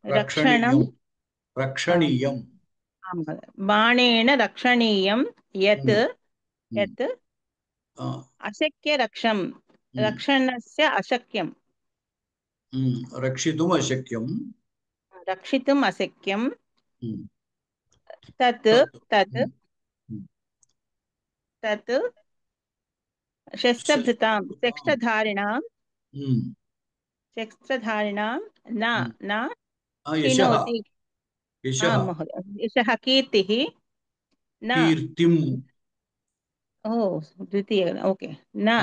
రక్షణీయం బాణేన రక్షణీయం యత్ అశక్య రక్షణస్య అశక్యం రక్షితుం అశక్యం తత్ శస్త్రభృతాం శస్త్రధారిణాం నా శృణోతి. యశః కీర్తిః ద్వితీయ ఓకే నా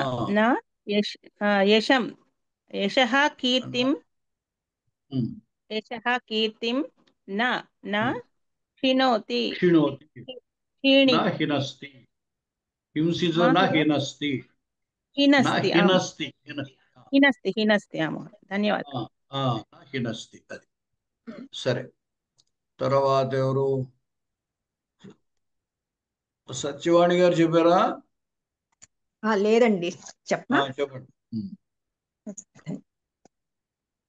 యశః కీర్తిం నా శృణోతి హినస్తి. ధన్యవాదాలు. హినస్తి. అది సరే. తర్వాత ఎవరు? సత్యవాణి గారు చెప్పారా? లేదండి, చెప్పండి.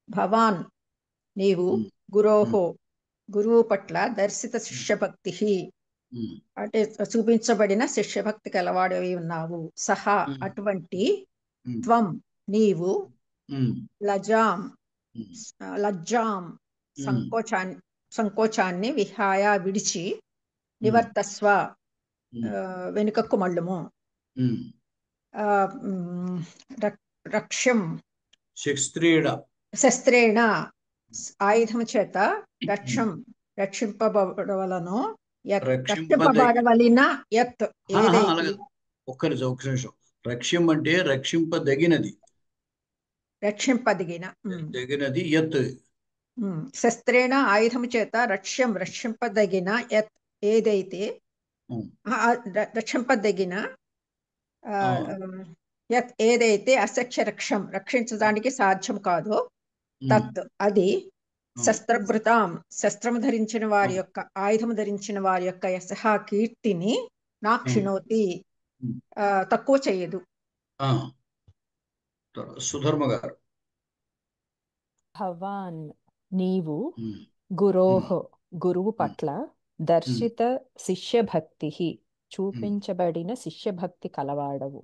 భవాన్ నీవు గురువు పట్ల దర్శిత శిష్యభక్తి అంటే చూపించబడిన శిష్యభక్తి కలవాడవి ఉన్నావు. సహా అటువంటి త్వం నీవు లజ్జాం సంకోచాన్ని విహాయ విడిచి నివర్తస్వ వెనుకకు మళ్ళుము. శస్త్రేణ ఆయుధము చేత రక్షింపబడవలను రక్షింపబడవలిన యత్ ఒక్క నిమిషం. రక్ష్యం అంటే రక్షింపదగినది యత్. శస్త్రేణ ఆయుధము చేత రక్షింపదగిన యత్ ఏదైతే రక్షింపదగిన యత్ ఏదైతే అశక్య రక్షించడానికి సాధ్యం కాదో తత్ అది శస్త్రభృతాం శస్త్రము ధరించిన వారి యొక్క ఆయుధము ధరించిన వారి యొక్క యశః కీర్తిని నా క్షిణోతి తక్కువ చేయదు. సుధర్మ గారు. భవాన్ నీవు గురోః గురువు పట్ల దర్శిత శిష్యభక్తి చూపించబడిన శిష్యభక్తి కలవాడవు.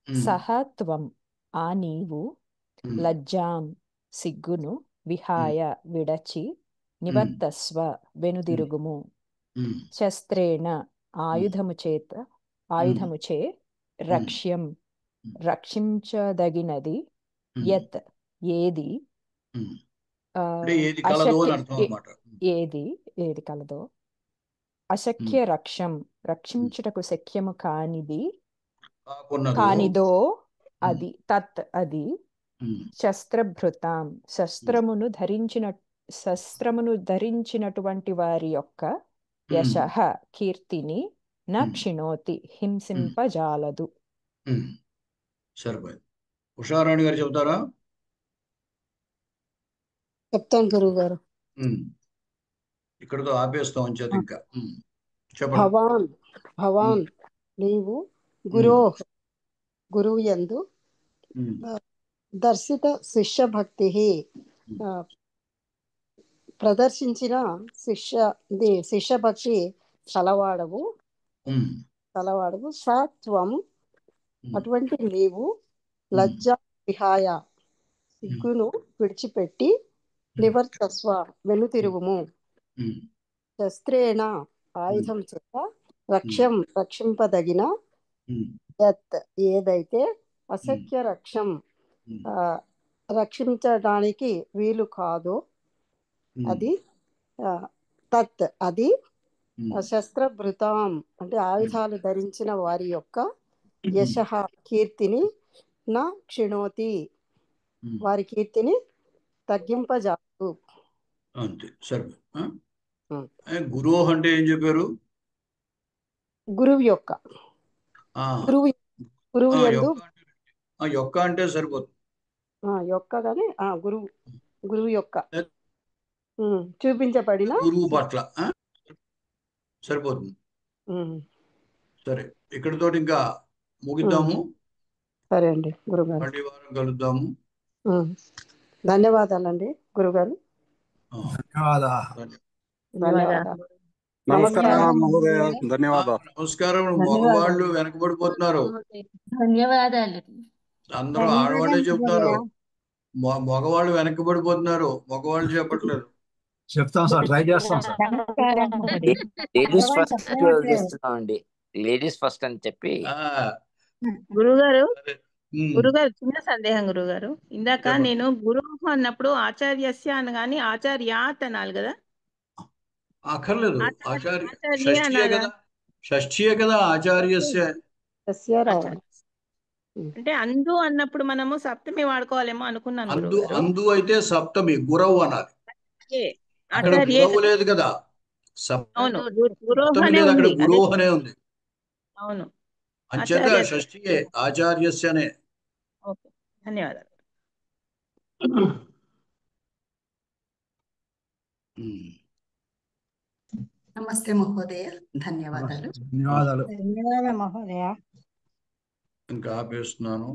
సహ త్వం ఆ నీవు లజ్జాం సిగ్గును విహాయ విడచి నివర్తస్వ వెనుదిరుగుము. శస్త్రేణ ఆయుధముచే రక్ష్యం రక్షించదగినది యత్ ఏది ఏది కలదో అశక్య రక్షించుటకు శక్యము కానిదో అది తత్ అది శస్త్రభృతాం శస్త్రమును ధరించినటువంటి వారి యొక్క యశః కీర్తిని న క్షిణోతి హింసింపజాలదు. సరిపోయింది. ఉషారాణి గారు చెబుతారా? చెప్తాను గురువు గారు. ఇక్కడతో ఆపేస్తాం అంచేత ఇంకా చెప్పండి. భవాన్ నీవు గురువు యందు దర్శిత శిష్యభక్తి ప్రదర్శించిన శిష్యభక్తి కలవాడవు. సత్వం అటువంటి నీవు లజ్జా విహాయ సిగ్గును విడిచిపెట్టి నివర్తస్వ వెనుతిరుగుము. శస్త్రేణ ఆయుధం చేత రక్షింపదగిన యత్ ఏదైతే అశక్య రక్షించడానికి వీలు కాదో అది తత్ అది శస్త్రభృతాం అంటే ఆయుధాలు ధరించిన వారి యొక్క యశః కీర్తిని నా క్షిణోతి వారి కీర్తిని తగ్గింపజాదు. అంతే సరే. గురువు అంటే ఏం చెప్పారు? గురువు యొక్క యొక్క అంటే సరిపోతుంది. యొక్క కానీ గురువు యొక్క చూపించబడిన గురువు పట్ల సరిపోతుంది. సరే, ఇక్కడితో ఇంకా ముగిద్దాము. సరే అండి గురుగారు, మళ్ళీ వారం కలుద్దాము. ధన్యవాదాలండి గురుగారు. నమస్కారం మహోదయ, ధన్యవాదాలు. నమస్కారం. మగవాళ్ళు వెనకబడిపోతున్నారు. ధన్యవాదాలు. అందరూ ఆడవాళ్ళే చెప్తారు, మగవాళ్ళు వెనకబడిపోతున్నారు, మగవాళ్ళు చెప్పట్లేదు. చెప్తాం సార్, ట్రై చేస్తాం సార్. లేడీస్ ఫస్ట్ చేస్తున్నామండి, లేడీస్ ఫస్ట్ అని చెప్పి. గురుగారు చిన్న సందేహం గురుగారు. ఇందాక నేను గురువు అన్నప్పుడు ఆచార్యస్య అనగాని ఆచార్యాత్ అనాలి కదా? అక్కర్లేదు, షష్ఠీయే కదా ఆచార్యస్య. అంటే అందు అన్నప్పుడు మనము సప్తమి వాడుకోవాలేమో అనుకున్నాను. అందు అయితే సప్తమి, గురవు అనాలి. అక్కడ గురవు లేదు కదా, సప్తమి లేదు, అక్కడ గురువు అనే ఉంది. అవును, అంచేత షష్ఠీయే ఆచార్యస్యనే. ఓకే, ధన్యవాదాలు. నమస్తే మహోదయ, ధన్యవాదాలు. ధన్యవాదాలు మహోదయ. ఇంకా ఆపేస్తున్నాను.